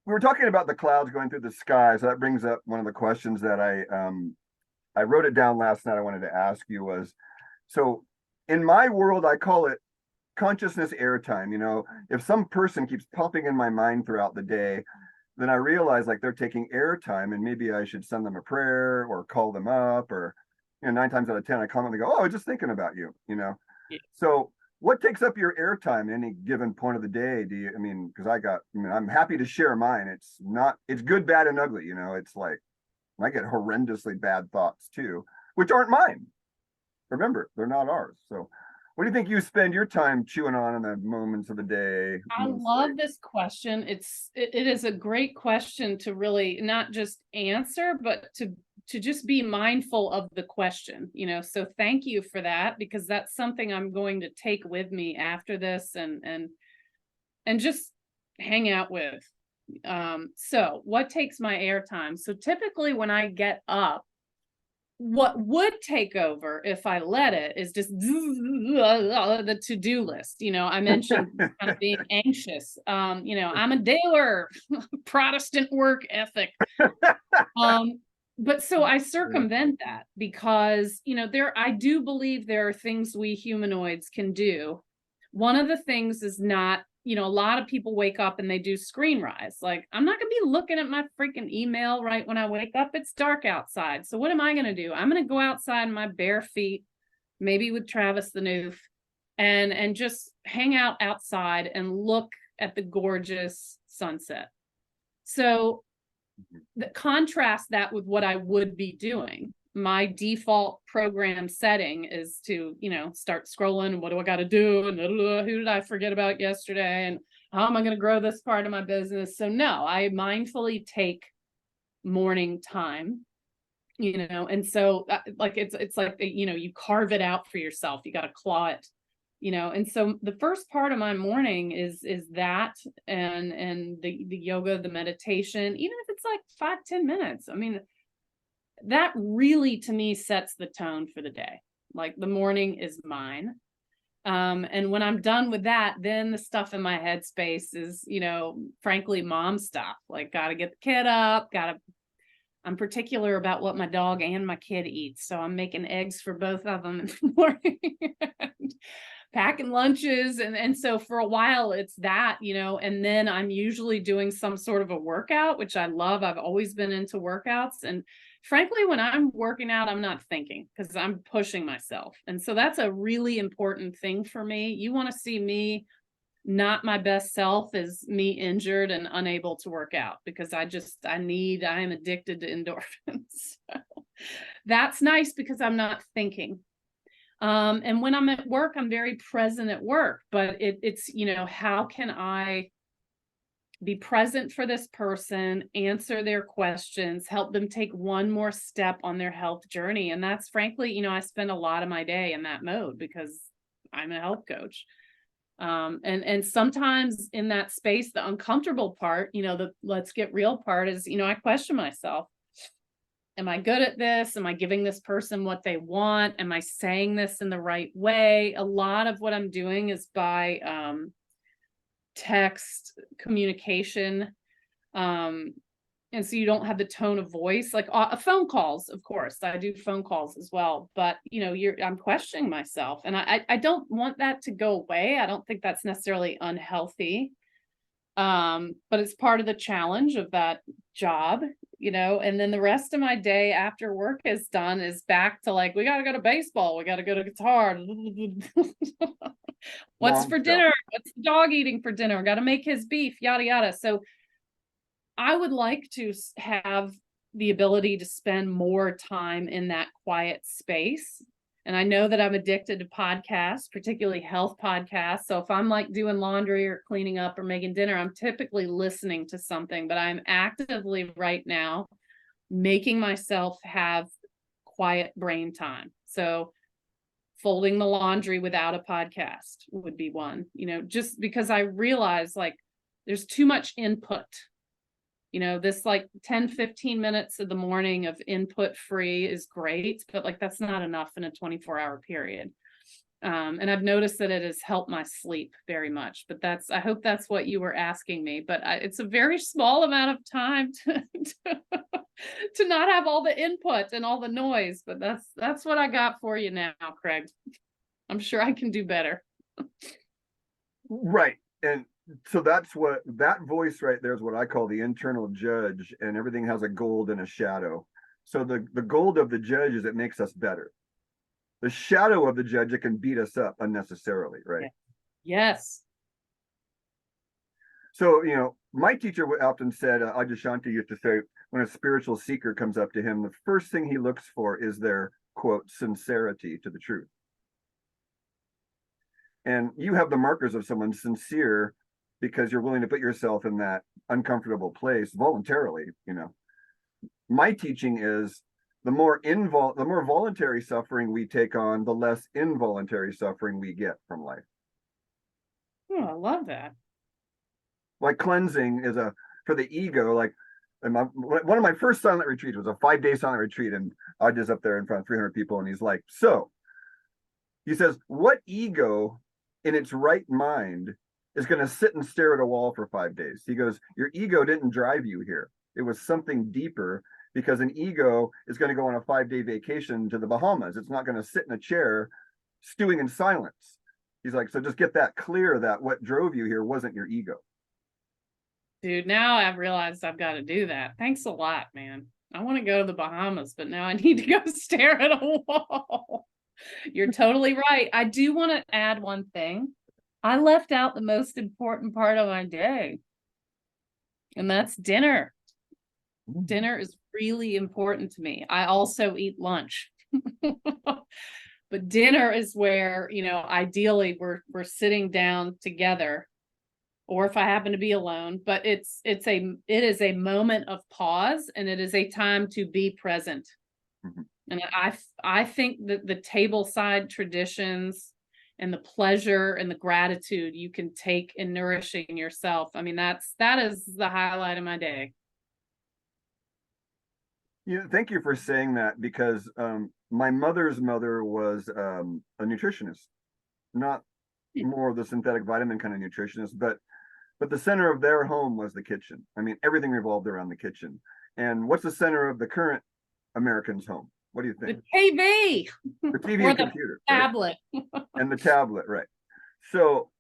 we were talking about the clouds going through the sky. So that brings up one of the questions that I wrote it down last night. I wanted to ask you was, so in my world, I call it consciousness airtime. If some person keeps popping in my mind throughout the day, then I realize like they're taking airtime, and maybe I should send them a prayer or call them up, or 9 times out of 10 I comment and go, oh, I was just thinking about you. Yeah. So what takes up your airtime any given point of the day? Because I'm happy to share mine. It's good, bad, and ugly. It's like I get horrendously bad thoughts too, which aren't mine. Remember, they're not ours. So what do you think you spend your time chewing on in the moments of the day? I love this question. It is a great question to really not just answer, but to just be mindful of the question, so thank you for that, because that's something I'm going to take with me after this and just hang out with. So what takes my airtime? So typically when I get up, what would take over if I let it is just the to-do list. I mentioned kind of being anxious. I'm a Daler, Protestant work ethic. But so I circumvent that because, I do believe there are things we humanoids can do. One of the things is not, a lot of people wake up and they do screen rise. Like, I'm not going to be looking at my freaking email right when I wake up. It's dark outside. So what am I going to do? I'm going to go outside in my bare feet, maybe with Travis the Noof, and just hang out outside and look at the gorgeous sunset. So contrast that with what I would be doing. My default program setting is to, start scrolling. What do I got to do? And who did I forget about yesterday? And how am I going to grow this part of my business? So no, I mindfully take morning time, and so like, it's like, you carve it out for yourself. You got to claw it, and so the first part of my morning is that, and the yoga, the meditation, even if it's like 5-10 minutes. I mean, that really, to me, sets the tone for the day. Like, the morning is mine. And when I'm done with that, then the stuff in my headspace is, frankly, mom stuff. Like, gotta get the kid up, I'm particular about what my dog and my kid eats. So I'm making eggs for both of them in the morning. Packing lunches. And so for a while it's that, and then I'm usually doing some sort of a workout, which I love. I've always been into workouts. And frankly, when I'm working out, I'm not thinking because I'm pushing myself. And so that's a really important thing for me. You want to see me not my best self is me injured and unable to work out because I am addicted to endorphins. So that's nice because I'm not thinking. And when I'm at work, I'm very present at work, but it's, how can I be present for this person, answer their questions, help them take one more step on their health journey. And that's frankly, I spend a lot of my day in that mode because I'm a health coach. And sometimes in that space, the uncomfortable part, the let's get real part is, I question myself. Am I good at this? Am I giving this person what they want? Am I saying this in the right way? A lot of what I'm doing is by text communication. And so you don't have the tone of voice, like phone calls, of course, I do phone calls as well, but I'm questioning myself and I don't want that to go away. I don't think that's necessarily unhealthy. But it's part of the challenge of that job, and then the rest of my day after work is done is back to like, we got to go to baseball. We got to go to guitar. What's for dinner? What's the dog eating for dinner? Got to make his beef, yada, yada. So I would like to have the ability to spend more time in that quiet space. And I know that I'm addicted to podcasts, particularly health podcasts. So if I'm like doing laundry or cleaning up or making dinner, I'm typically listening to something, but I'm actively right now making myself have quiet brain time. So folding the laundry without a podcast would be one, just because I realize like there's too much input. This like 10-15 minutes of the morning of input free is great, but like that's not enough in a 24-hour period. And I've noticed that it has helped my sleep very much, but I hope that's what you were asking me, but it's a very small amount of time to not have all the input and all the noise, but that's what I got for you now, Craig. I'm sure I can do better. Right. And so that's what that voice right there is, what I call the internal judge, and everything has a gold and a shadow. So the gold of the judge is it makes us better. The shadow of the judge, it can beat us up unnecessarily, right? Yes. So, my teacher often said, Adyashanti used to say, when a spiritual seeker comes up to him, the first thing he looks for is their, quote, sincerity to the truth. And you have the markers of someone sincere because you're willing to put yourself in that uncomfortable place voluntarily. My teaching is the more voluntary suffering we take on, the less involuntary suffering we get from life. Oh, I love that. Like cleansing is for the ego, like And one of my first silent retreats was a 5-day silent retreat, and I was up there in front of 300 people, and he's like, so he says, what ego in its right mind is going to sit and stare at a wall for 5 days? He goes, your ego didn't drive you here. It was something deeper, because an ego is going to go on a 5-day vacation to the Bahamas. It's not going to sit in a chair stewing in silence. He's like, so just get that clear, that what drove you here wasn't your ego. Dude, now I've realized I've got to do that. Thanks a lot, man. I want to go to the Bahamas, but now I need to go stare at a wall. You're totally right. I do want to add one thing. I left out the most important part of my day, and that's dinner. Dinner is really important to me. I also eat lunch. But dinner is where, you know, ideally we're sitting down together, or if I happen to be alone, but it is a moment of pause, and it is a time to be present. Mhm. And I think that the tableside traditions and the pleasure and the gratitude you can take in nourishing yourself, I mean, that is the highlight of my day. Yeah, thank you for saying that, because my mother's mother was a nutritionist, not more of the synthetic vitamin kind of nutritionist, but the center of their home was the kitchen. I mean, everything revolved around the kitchen. And what's the center of the current American's home? What do you think? The TV. The TV Or and the computer, tablet. right? And the tablet, right? So,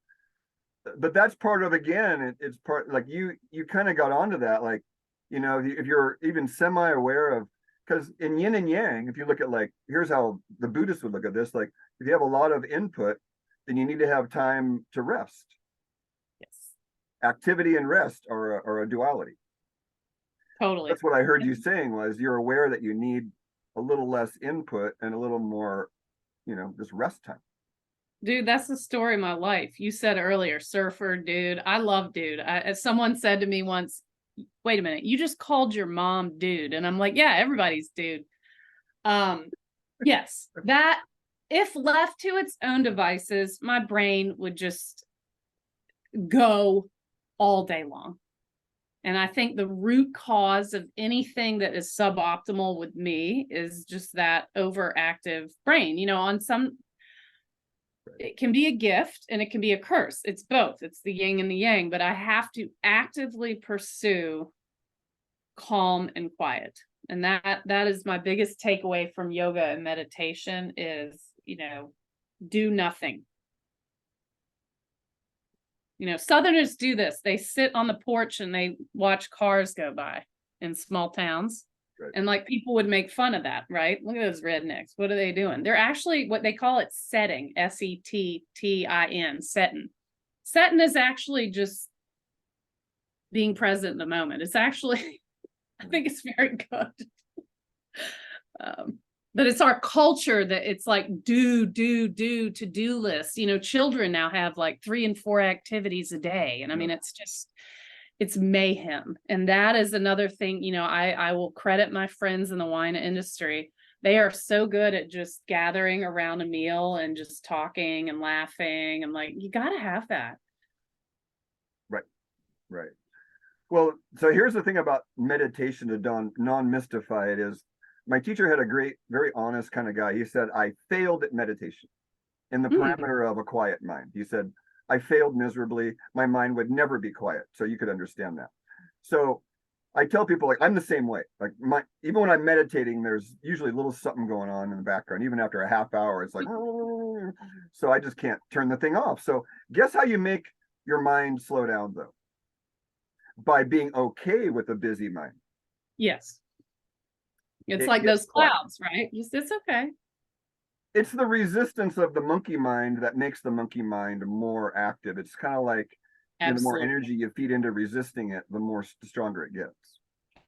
but that's part of, again, it's part, like you kind of got onto that, like, you know, if you're even semi-aware of, because in yin and yang, if you look at, like, here's how the Buddhists would look at this, like, if you have a lot of input, then you need to have time to rest. Yes. Activity and rest are a duality. Totally. That's what I heard you saying, was you're aware that you need a little less input and a little more, you know, just rest time. Dude, that's the story of my life. You said earlier, surfer, dude. I love dude. As someone said to me once, wait a minute, you just called your mom dude. And I'm like, yeah, everybody's dude. Yes, that if left to its own devices, my brain would just go all day long. And I think the root cause of anything that is suboptimal with me is just that overactive brain. You know, on some, it can be a gift and it can be a curse. It's both. It's the yin and the yang, but I have to actively pursue calm and quiet. And that is my biggest takeaway from yoga and meditation is, you know, do nothing. You know, Southerners do this. They sit on the porch and they watch cars go by in small towns. Right. And like people would make fun of that, right? Look at those rednecks. What are they doing? They're actually, what they call it, setting, settin, setting. Setting is actually just being present in the moment. It's actually, I think it's very good. But it's our culture that it's like to-do lists. You know, children now have like 3 and 4 activities a day. And I mean, it's just, it's mayhem. And that is another thing, you know, I will credit my friends in the wine industry. They are so good at just gathering around a meal and just talking and laughing. And like, you got to have that. Right. Right. Well, so here's the thing about meditation, to non-mystify it, is my teacher had a great, very honest kind of guy. He said, I failed at meditation in the parameter of a quiet mind. He said, I failed miserably. My mind would never be quiet. So you could understand that. So I tell people, like, I'm the same way. Like, even when I'm meditating, there's usually a little something going on in the background. Even after a half hour, it's like, so I just can't turn the thing off. So guess how you make your mind slow down, though? By being okay with a busy mind. Yes. It's like those clouds, right? Just, it's okay. It's the resistance of the monkey mind that makes the monkey mind more active. It's kind of like, you know, the more energy you feed into resisting it, the stronger it gets.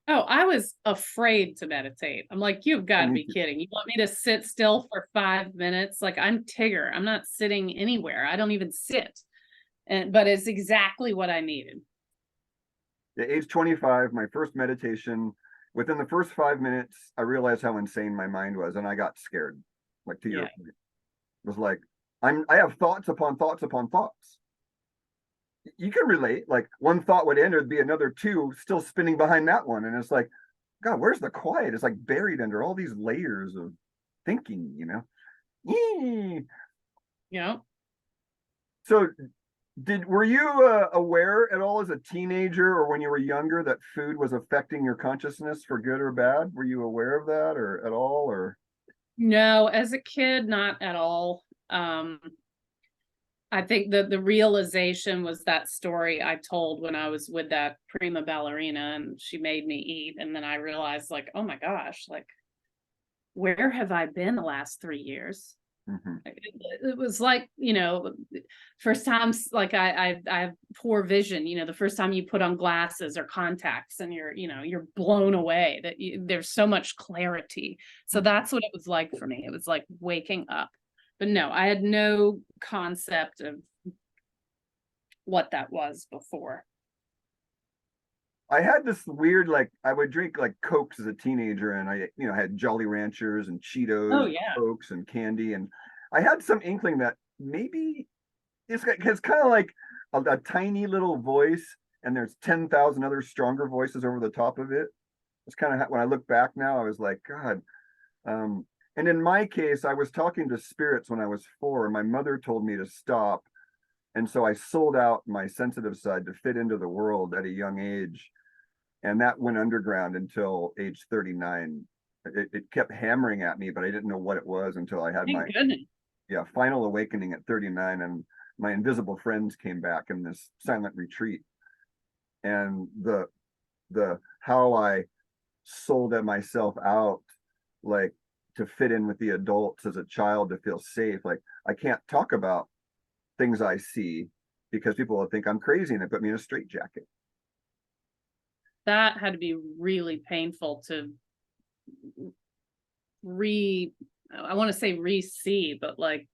Oh, I was afraid to meditate. I'm like, you've got to be kidding. You want me to sit still for 5 minutes? Like, I'm Tigger. I'm not sitting anywhere. I don't even sit. But it's exactly what I needed. At age 25, my first meditation, within the first 5 minutes, I realized how insane my mind was, and I got scared. Like, to your point. It was like, I have thoughts upon thoughts upon thoughts. you can relate. Like one thought would end, there'd be another two still spinning behind that one. And it's like, God, where's the quiet? It's like buried under all these layers of thinking, you know? Yee. You know, So were you aware at all as a teenager or when you were younger that food was affecting your consciousness for good or bad? Were you aware of that or at all or? no, as a kid, not at all. I think that the realization was that story I told when I was with that prima ballerina and she made me eat. And then I realized, like, oh my gosh, like, where have I been the last 3 years? Mhm. It was like, first times, like I have poor vision, the first time you put on glasses or contacts and you're blown away that there's so much clarity. So that's what it was like for me. It was like waking up. But no, I had no concept of what that was before. I had this weird, like, I would drink like Cokes as a teenager, and I, had Jolly Ranchers and Oh Cheetos, yeah. Cokes and candy. And I had some inkling that maybe it's kind of like a tiny little voice, and there's 10,000 other stronger voices over the top of it. It's kind of when I look back now, I was like, God. And in my case, I was talking to spirits when I was 4. My mother told me to stop. And so I sold out my sensitive side to fit into the world at a young age. And that went underground until age 39. It kept hammering at me, but I didn't know what it was until I had my Thank goodness. final awakening at 39. And my invisible friends came back in this silent retreat. And the how I sold myself out, like to fit in with the adults as a child to feel safe. Like I can't talk about things I see because people will think I'm crazy and they put me in a straitjacket. That had to be really painful to I want to say re-see, but like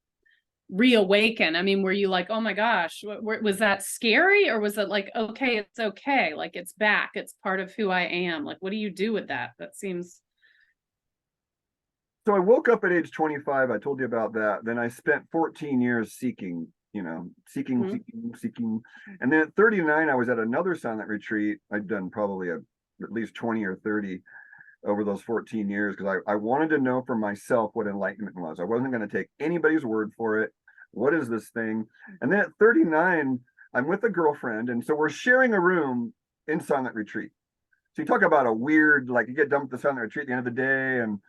reawaken. I mean, were you like, oh my gosh, was that scary? Or was it like, okay, it's okay. Like it's back. It's part of who I am. Like, what do you do with that? That seems. So I woke up at age 25. I told you about that. Then I spent 14 years seeking, Mhm. seeking. And then at 39, I was at another silent retreat. I'd done probably at least 20 or 30 over those 14 years because I wanted to know for myself what enlightenment was. I wasn't going to take anybody's word for it. What is this thing? And then at 39, I'm with a girlfriend. And so we're sharing a room in silent retreat. So you talk about a weird, like you get done with the silent retreat at the end of the day, and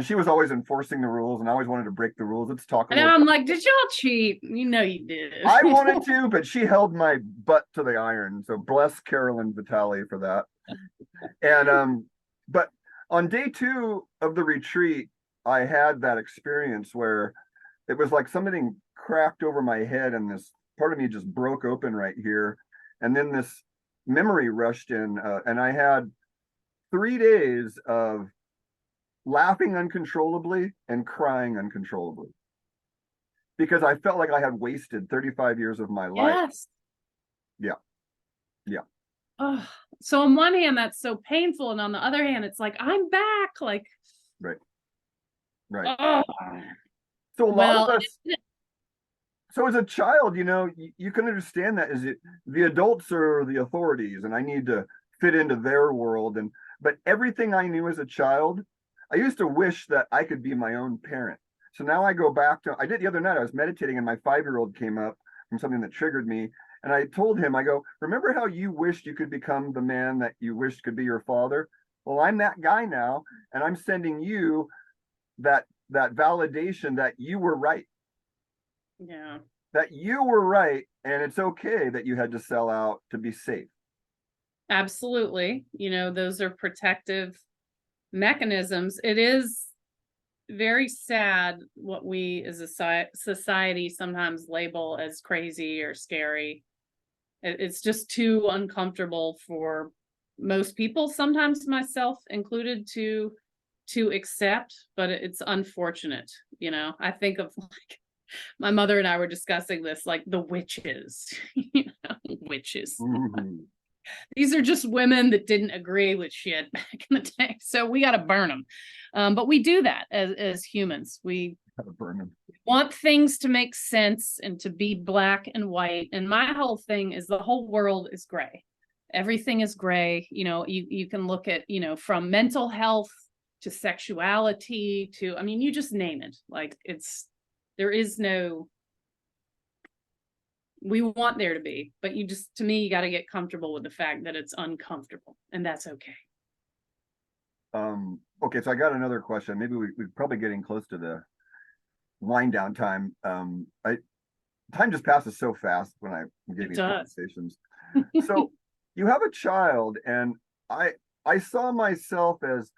she was always enforcing the rules, and I always wanted to break the rules. Let's talk a And little. I'm like, did y'all cheat? You know you did. I wanted to, but she held my butt to the iron. So bless Carolyn Vitale for that. And but on day 2 of the retreat, I had that experience where it was like something cracked over my head, and this part of me just broke open right here, and then this memory rushed in, and I had 3 days of laughing uncontrollably and crying uncontrollably because I felt like I had wasted 35 years of my life. Yes. Yeah. Yeah. Oh, so on one hand, that's so painful. And on the other hand, it's like, I'm back. Like, Right. Right. oh, So a lot of well, us, so as a child, you can understand that is it the adults are the authorities and I need to fit into their world. But everything I knew as a child, I used to wish that I could be my own parent. So now I go back to, I did the other night, I was meditating and my 5-year-old came up from something that triggered me. And I told him, I go, remember how you wished you could become the man that you wished could be your father? Well, I'm that guy now, and I'm sending you that validation that you were right. yeah, That you were right, and it's okay that you had to sell out to be safe. absolutely. Those are protective mechanisms. It is very sad what we as a society sometimes label as crazy or scary. It's just too uncomfortable for most people, sometimes myself included, to accept, but it's unfortunate. I think of like my mother and I were discussing this, like the witches, witches. Mhm. These are just women that didn't agree with shit back in the day. So we got to burn them. But we do that as humans. We Gotta burn them. want things to make sense and to be black and white. And my whole thing is the whole world is gray. Everything is gray. You can look at, from mental health to sexuality to, I mean, you just name it. Like there is no, we want there to be, but to me, you got to get comfortable with the fact that it's uncomfortable, and that's okay. Okay, so I got another question. Maybe we're probably getting close to the wind down time. Time just passes so fast when I give these conversations. So you have a child, and I saw myself as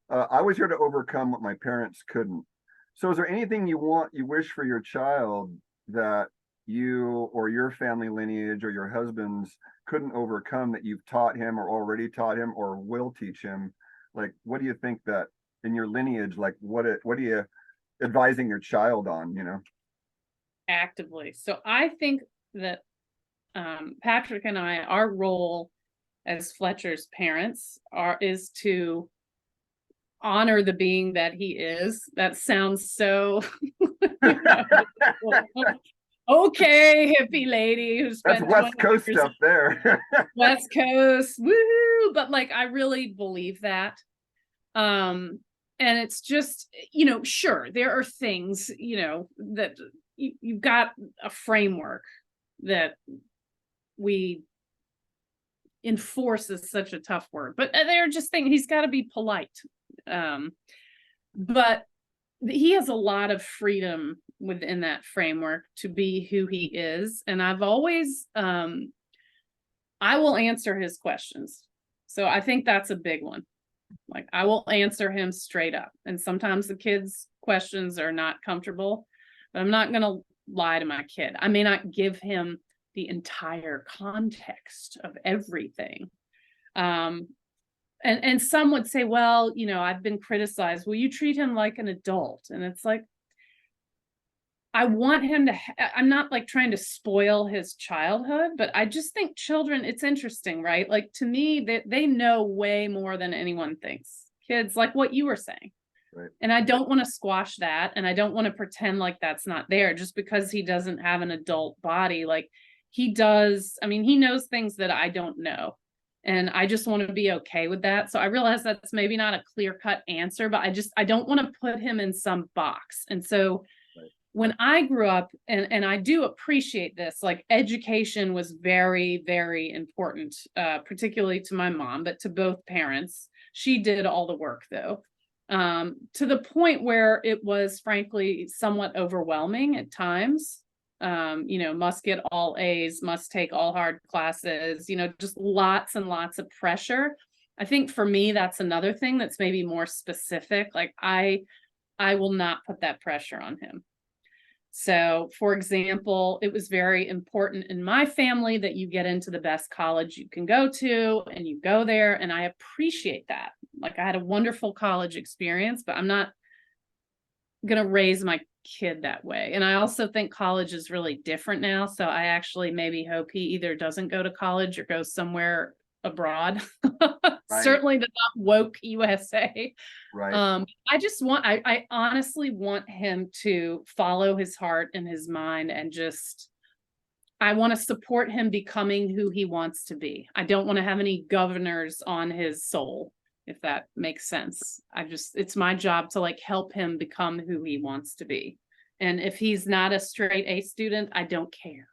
I was here to overcome what my parents couldn't. So is there anything you wish for your child that you or your family lineage or your husband's couldn't overcome, that you've taught him or already taught him or will teach him? Like, what do you think that in your lineage, like what are you advising your child on, Actively. So I think that Patrick and I, our role as Fletcher's parents is to honor the being that he is. That sounds so okay, hippie lady who's that's West Coast stuff there. West Coast, woo! But like, I really believe that. And it's just, sure, there are things, that you've got a framework that we enforce is such a tough word, but they're just things. He's got to be polite. But he has a lot of freedom within that framework to be who he is. And I've always, I will answer his questions. So I think that's a big one. Like, I will answer him straight up. And sometimes the kids' questions are not comfortable, but I'm not going to lie to my kid. I may not give him the entire context of everything. And some would say, well, I've been criticized. Will you treat him like an adult? And it's like, I want him to, I'm not like trying to spoil his childhood, but I just think children, it's interesting, right? Like, to me, they know way more than anyone thinks. Kids, like what you were saying. Right. And I don't want to squash that. And I don't want to pretend like that's not there just because he doesn't have an adult body. Like he does. I mean, he knows things that I don't know. And I just want to be okay with that. So I realize that's maybe not a clear-cut answer, but I don't want to put him in some box. And so when I grew up, and I do appreciate this, like education was very, very important, particularly to my mom, but to both parents. She did all the work though, to the point where it was frankly somewhat overwhelming at times. Must get all A's, must take all hard classes, just lots and lots of pressure. I think for me, that's another thing that's maybe more specific. Like I will not put that pressure on him. So, for example, it was very important in my family that you get into the best college you can go to, and you go there. And I appreciate that. Like I had a wonderful college experience, but I'm not going to raise my kid that way. And I also think college is really different now. So I actually maybe hope he either doesn't go to college or goes somewhere abroad. Right. Certainly the not woke USA. Right. I honestly want him to follow his heart and his mind, and I want to support him becoming who he wants to be. I don't want to have any governors on his soul, if that makes sense. It's my job to like help him become who he wants to be. And if he's not a straight A student, I don't care.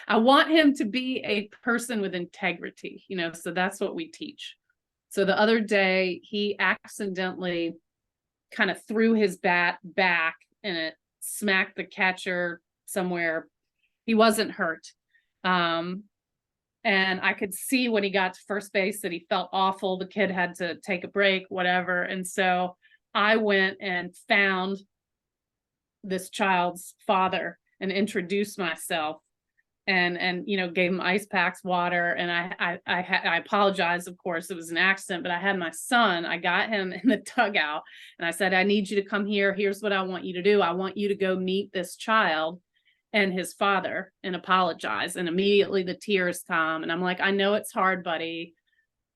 I want him to be a person with integrity, so that's what we teach. So the other day he accidentally kind of threw his bat back and it smacked the catcher somewhere. He wasn't hurt. And I could see when he got to first base that he felt awful. The kid had to take a break, whatever. And so I went and found this child's father and introduced myself and gave him ice packs, water. And I apologized, of course, it was an accident, but I had my son, I got him in the dugout and I said, I need you to come here. Here's what I want you to do. I want you to go meet this child and his father and apologize. And immediately the tears come. And I'm like, I know it's hard, buddy,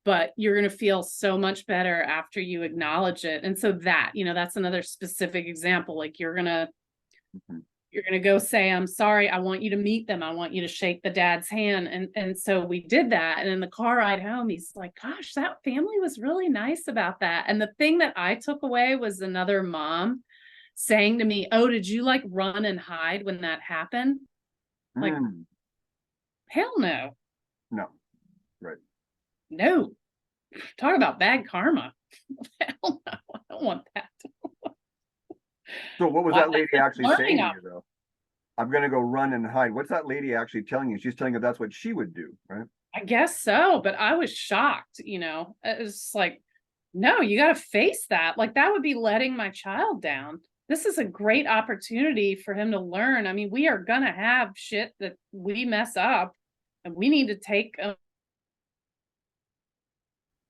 but you're going to feel so much better after you acknowledge it. And so that, that's another specific example. Like you're going to go say, I'm sorry. I want you to meet them. I want you to shake the dad's hand. And so we did that. And in the car ride home, he's like, gosh, that family was really nice about that. And the thing that I took away was another mom saying to me, oh, did you like run and hide when that happened? Like, hell no. No. Right. No. Talk about bad karma. Hell no. I don't want that. So what was that lady actually saying to up. you though? I'm going to go run and hide. What's that lady actually telling you? She's telling you that's what she would do, right? I guess so, but I was shocked, It was like, no, you got to face that. Like that would be letting my child down. This is a great opportunity for him to learn. I mean, we are going to have shit that we mess up and we need to take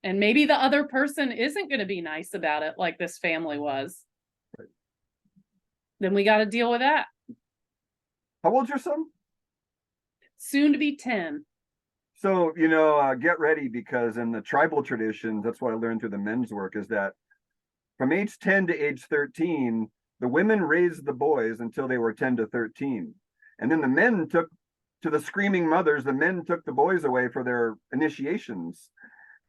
and maybe the other person isn't going to be nice about it like this family was. Right. Then we got to deal with that. How old's your son? Soon to be 10. So, get ready, because in the tribal traditions, that's what I learned through the men's work, is that from age 10 to age 13, the women raised the boys until they were 10 to 13. And then the men took, to the screaming mothers, the men took the boys away for their initiations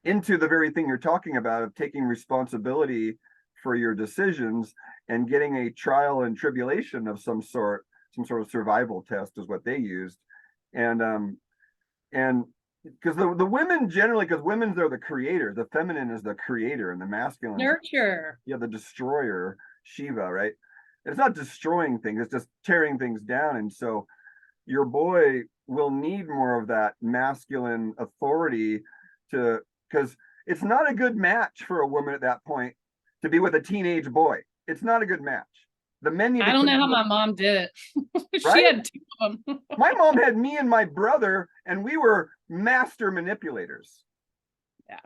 into the very thing you're talking about, of taking responsibility for your decisions and getting a trial and tribulation of some sort of survival test is what they used. And because the women generally, because women, they're the creator, the feminine is the creator and the masculine Nurture. the destroyer, Shiva, right? It's not destroying things, it's just tearing things down. And so your boy will need more of that masculine authority because it's not a good match for a woman at that point to be with a teenage boy. It's not a good match. The men need I don't know how my mom did it. She right? had 2 of them. My mom had me and my brother, and we were master manipulators. Yeah.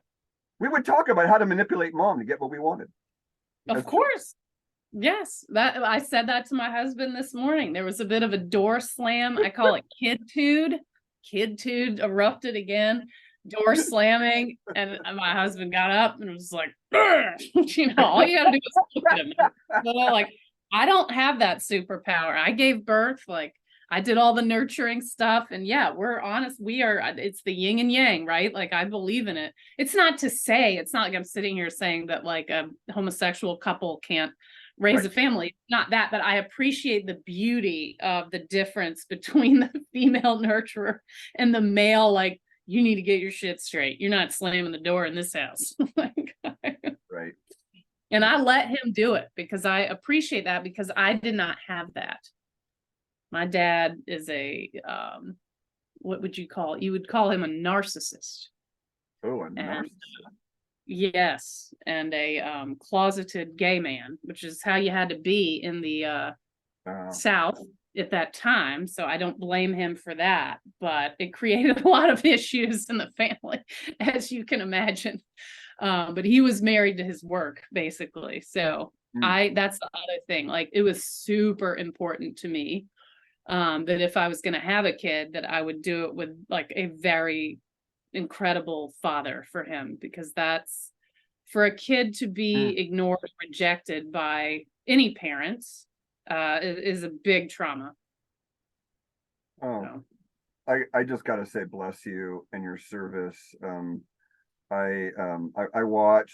We would talk about how to manipulate mom to get what we wanted. Of course. Yes. That I said that to my husband this morning. There was a bit of a door slam. I call it kid-tude. Kid-tude erupted again. Door slamming, and my husband got up and was like, all you gotta do is look at him. So like, I don't have that superpower. I gave birth, like I did all the nurturing stuff, and yeah, we're honest. It's the yin and yang, right? Like I believe in it. It's not like I'm sitting here saying that like a homosexual couple can't raise a family. Not that, but I appreciate the beauty of the difference between the female nurturer and the male, like, you need to get your shit straight. You're not slamming the door in this house. Right. And I let him do it because I appreciate that, because I did not have that. My dad is what would you call it? You would call him a narcissist. Oh, a narcissist. Yes. And a closeted gay man, which is how you had to be in the South at that time. So I don't blame him for that, but it created a lot of issues in the family, as you can imagine. But he was married to his work, basically. So that's the other thing. Like, it was super important to me that if I was going to have a kid, that I would do it with like a very incredible father for him, because that's, for a kid to be ignored, rejected by any parents, is a big trauma. Oh, so. I just got to say, bless you and your service. I watch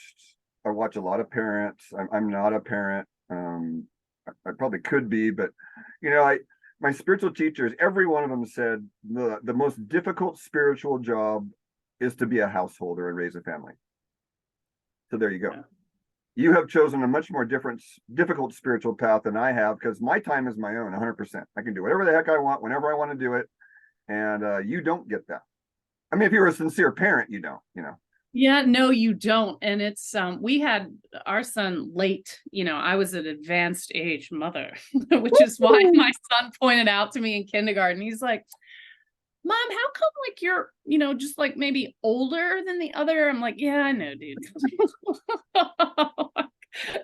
a lot of parents. I'm not a parent. I probably could be, but my spiritual teachers, every one of them said the most difficult spiritual job is to be a householder and raise a family. So there you go. Yeah. You have chosen a much more difficult spiritual path than I have, because my time is my own 100%. I can do whatever the heck I want, whenever I want to do it. And you don't get that. I mean, if you're a sincere parent, you don't, Yeah, no, you don't. And it's, we had our son late, I was an advanced age mother, which is why my son pointed out to me in kindergarten. He's like, Mom, how come like you're, just like maybe older than the other? I'm like, yeah, I know, dude.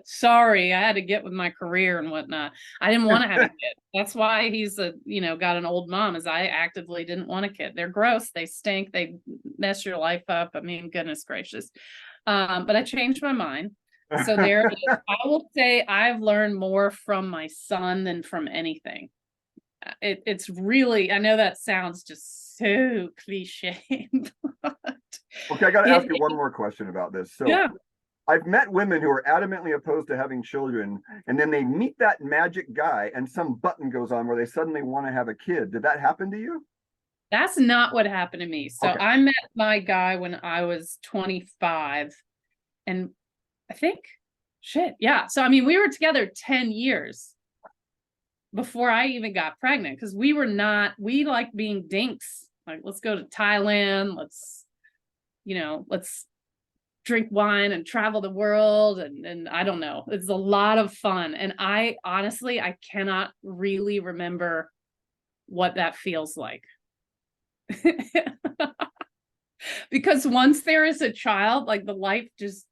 Sorry, I had to get with my career and whatnot. I didn't want to have a kid. That's why he's got an old mom, is I actively didn't want a kid. They're gross. They stink. They mess your life up. I mean, goodness gracious. But I changed my mind. So there it is. I will say I've learned more from my son than from anything. It's really, I know that sounds just so cliche. But Okay, I got to ask you one more question about this. So yeah, I've met women who are adamantly opposed to having children, and then they meet that magic guy, and some button goes on where they suddenly want to have a kid. Did that happen to you? that's not what happened to me. So Okay. I met my guy when I was 25, and I think, shit, yeah. So I mean, we were together 10 years before I even got pregnant, because we like being dinks. Like, let's go to Thailand, let's drink wine and travel the world, and I don't know. It's a lot of fun. And I honestly, I cannot really remember what that feels like. Because once there is a child, like the life just,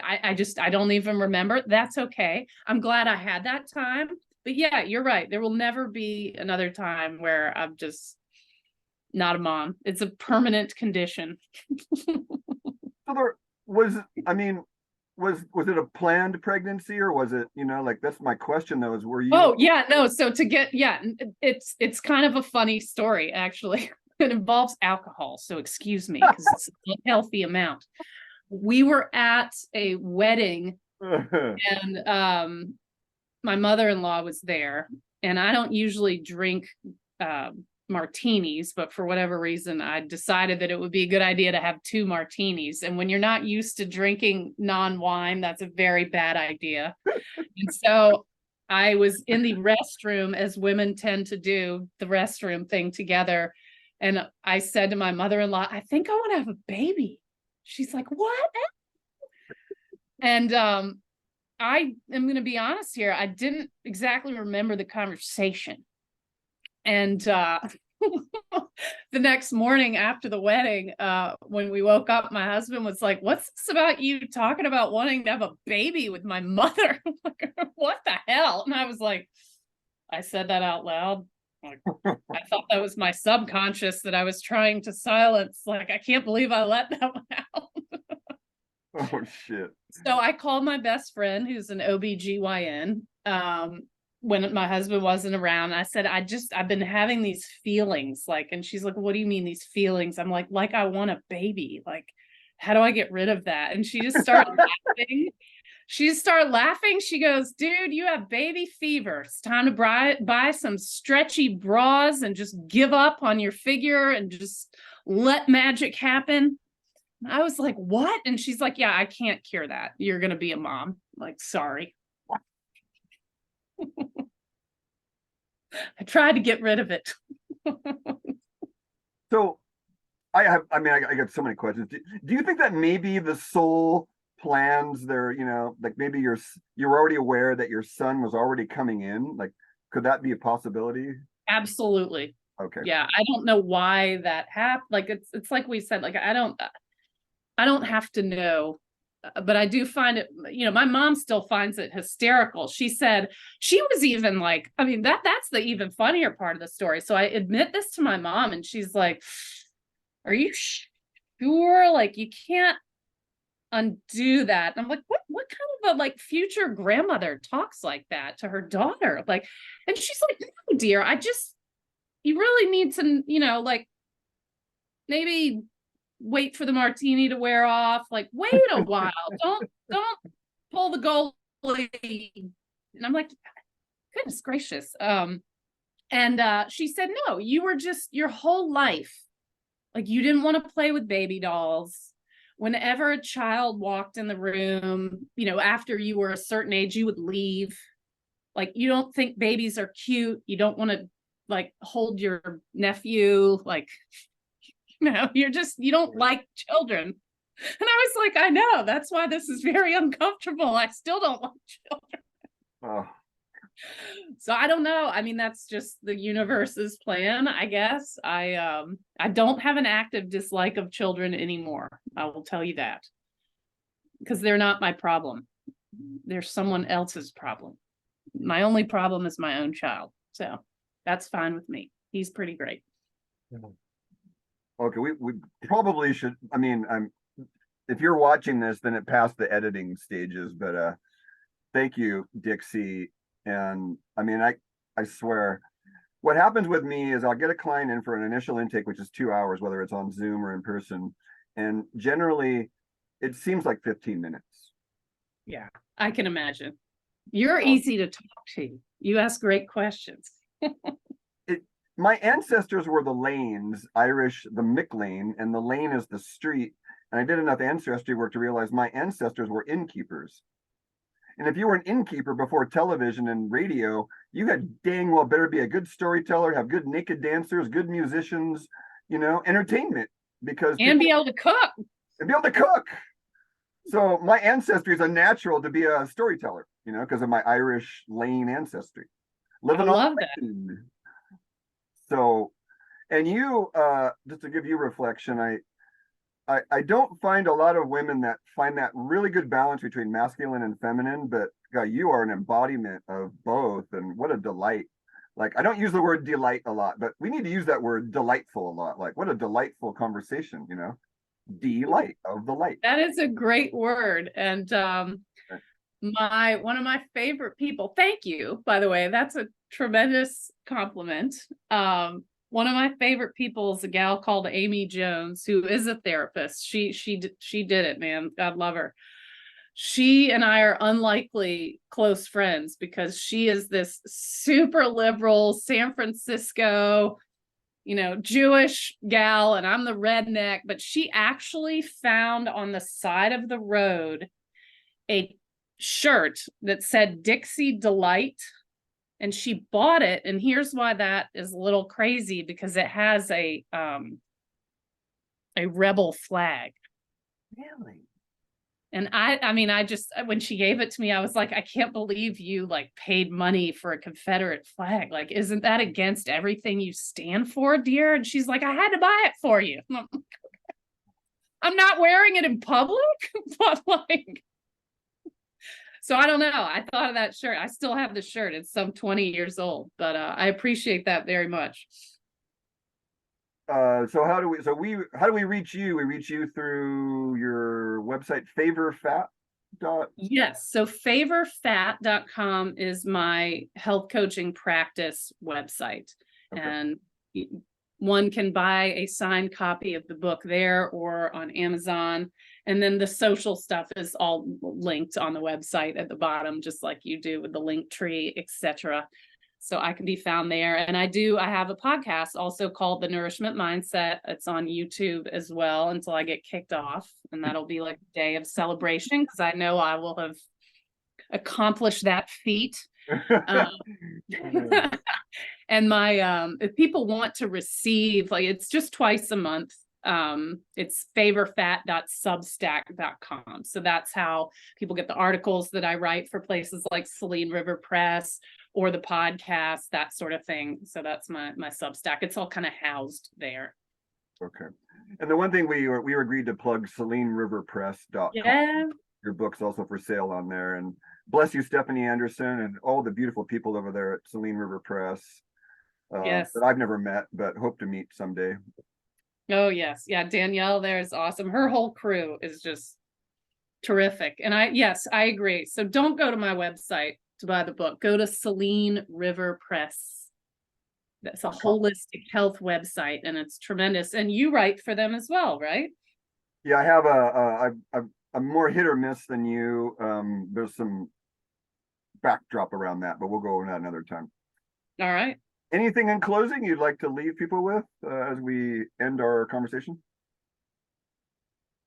I don't even remember. That's okay. I'm glad I had that time. But yeah, you're right. There will never be another time where I'm just not a mom. It's a permanent condition. So there was, I mean, was it a planned pregnancy, or was it, like, that's my question though, is were you? Oh yeah, no. So it's kind of a funny story, actually. It involves alcohol, so excuse me, because it's a healthy amount. We were at a wedding, and my mother-in-law was there, and I don't usually drink martinis, but for whatever reason, I decided that it would be a good idea to have 2 martinis. And when you're not used to drinking non-wine, that's a very bad idea. And so I was in the restroom, as women tend to do, the restroom thing together. And I said to my mother-in-law, I think I want to have a baby. She's like, what? And I am going to be honest here. I didn't exactly remember the conversation. And the next morning after the wedding, when we woke up, my husband was like, what's this about you talking about wanting to have a baby with my mother? Like, what the hell? And I was like, I said that out loud. Like, I thought that was my subconscious that I was trying to silence. Like, I can't believe I let that one out. Oh shit. So I called my best friend, who's an OBGYN, when my husband wasn't around. I said, I've been having these feelings, like, and she's like, what do you mean these feelings? I'm like I want a baby. Like, how do I get rid of that? And she just started laughing. She goes, dude, you have baby fever. It's time to buy some stretchy bras and just give up on your figure and just let magic happen. I was like, what? And she's like, yeah, I can't cure that. You're going to be a mom. Like, sorry. I tried to get rid of it. So I got so many questions. Do you think that maybe the soul plans their, like maybe you're already aware that your son was already coming in? Like, could that be a possibility? Absolutely. Okay. Yeah. I don't know why that happened. Like, it's like we said, like, I don't have to know, but I do find it, my mom still finds it hysterical. She said she was even like, I mean, that's the even funnier part of the story. So I admit this to my mom, and she's like, are you sure? Like, you can't undo that. And I'm like, what kind of a like future grandmother talks like that to her daughter? Like, and she's like, no, dear, you really need to, like, maybe wait for the martini to wear off. Like, wait a while. Don't pull the goalie. And I'm like, goodness gracious. And she said, no, you were just your whole life, like, you didn't want to play with baby dolls. Whenever a child walked in the room, after you were a certain age, you would leave. Like, you don't think babies are cute. You don't want to, like, hold your nephew. Like, you don't like children. And I was like, I know, that's why this is very uncomfortable. I still don't like children. Oh. So I don't know. I mean, that's just the universe's plan, I guess. I don't have an active dislike of children anymore. I will tell you that. Because they're not my problem. They're someone else's problem. My only problem is my own child. So that's fine with me. He's pretty great. Okay, we probably should, I mean, if you're watching this, then it passed the editing stages, but thank you, Dixie. And I mean, I swear, what happens with me is I'll get a client in for an initial intake, which is 2 hours, whether it's on Zoom or in person. And generally it seems like 15 minutes. Yeah, I can imagine. You're So easy to talk to. You ask great questions. my ancestors were the Lanes, Irish, the McLean, and the lane is the street. And I did enough ancestry work to realize my ancestors were innkeepers. And if you were an innkeeper before television and radio, you had dang well better be a good storyteller, have good naked dancers, good musicians, entertainment, because And people be able to cook. and be able to cook. So my ancestry is a natural to be a storyteller, because of my Irish Lane ancestry. I Living on love that. Lane. So, and you, just to give you reflection, I don't find a lot of women that find that really good balance between masculine and feminine, but God, you are an embodiment of both, and what a delight. Like, I don't use the word delight a lot, but we need to use that word delightful a lot. Like, what a delightful conversation, delight of the light. That is a great word. And one of my favorite people, thank you, by the way, that's a tremendous compliment. One of my favorite people is a gal called Amy Jones, who is a therapist. She did it, man. God love her. She and I are unlikely close friends because she is this super liberal San Francisco, Jewish gal, and I'm the redneck, but she actually found on the side of the road a shirt that said Dixie Delight, and she bought it. And here's why that is a little crazy, because it has a rebel flag. Really? And I mean, I just, when she gave it to me, I was like, I can't believe you like paid money for a Confederate flag. Like, isn't that against everything you stand for, dear? And she's like, I had to buy it for you. I'm not wearing it in public, but like, so I don't know. I thought of that shirt. I still have the shirt. It's some 20 years old, but I appreciate that very much. So how do we reach you? We reach you through your website, favorfat. Yes. So favorfat.com is my health coaching practice website. Okay. And one can buy a signed copy of the book there or on Amazon. And then the social stuff is all linked on the website at the bottom, just like you do with the link tree, etc. So I can be found there. And I have a podcast also called The Nourishment Mindset. It's on YouTube as well until I get kicked off. And that'll be like a day of celebration because I know I will have accomplished that feat. And if people want to receive, like, it's just twice a month. It's favorfat.substack.com. So that's how people get the articles that I write for places like Saline River Press or the podcast, that sort of thing. So that's my Substack. It's all kind of housed there. Okay. And the one thing we agreed to plug SalineRiverPress.com. Yeah. Your book's also for sale on there. And bless you, Stephanie Anderson, and all the beautiful people over there at Saline River Press. Yes. That I've never met, but hope to meet someday. Oh, yes. Yeah. Danielle there is awesome. Her whole crew is just terrific. And I agree. So don't go to my website to buy the book. Go to Saline River Press. That's a holistic health website, and it's tremendous. And you write for them as well, right? Yeah, I have I'm more hit or miss than you. There's some backdrop around that, but we'll go over that another time. All right. Anything in closing you'd like to leave people with as we end our conversation?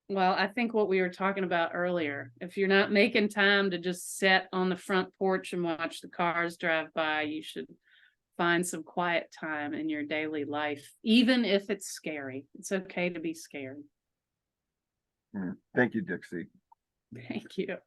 Well, I think what we were talking about earlier, if you're not making time to just sit on the front porch and watch the cars drive by, you should find some quiet time in your daily life, even if it's scary. It's okay to be scared. Thank you, Dixie. Thank you.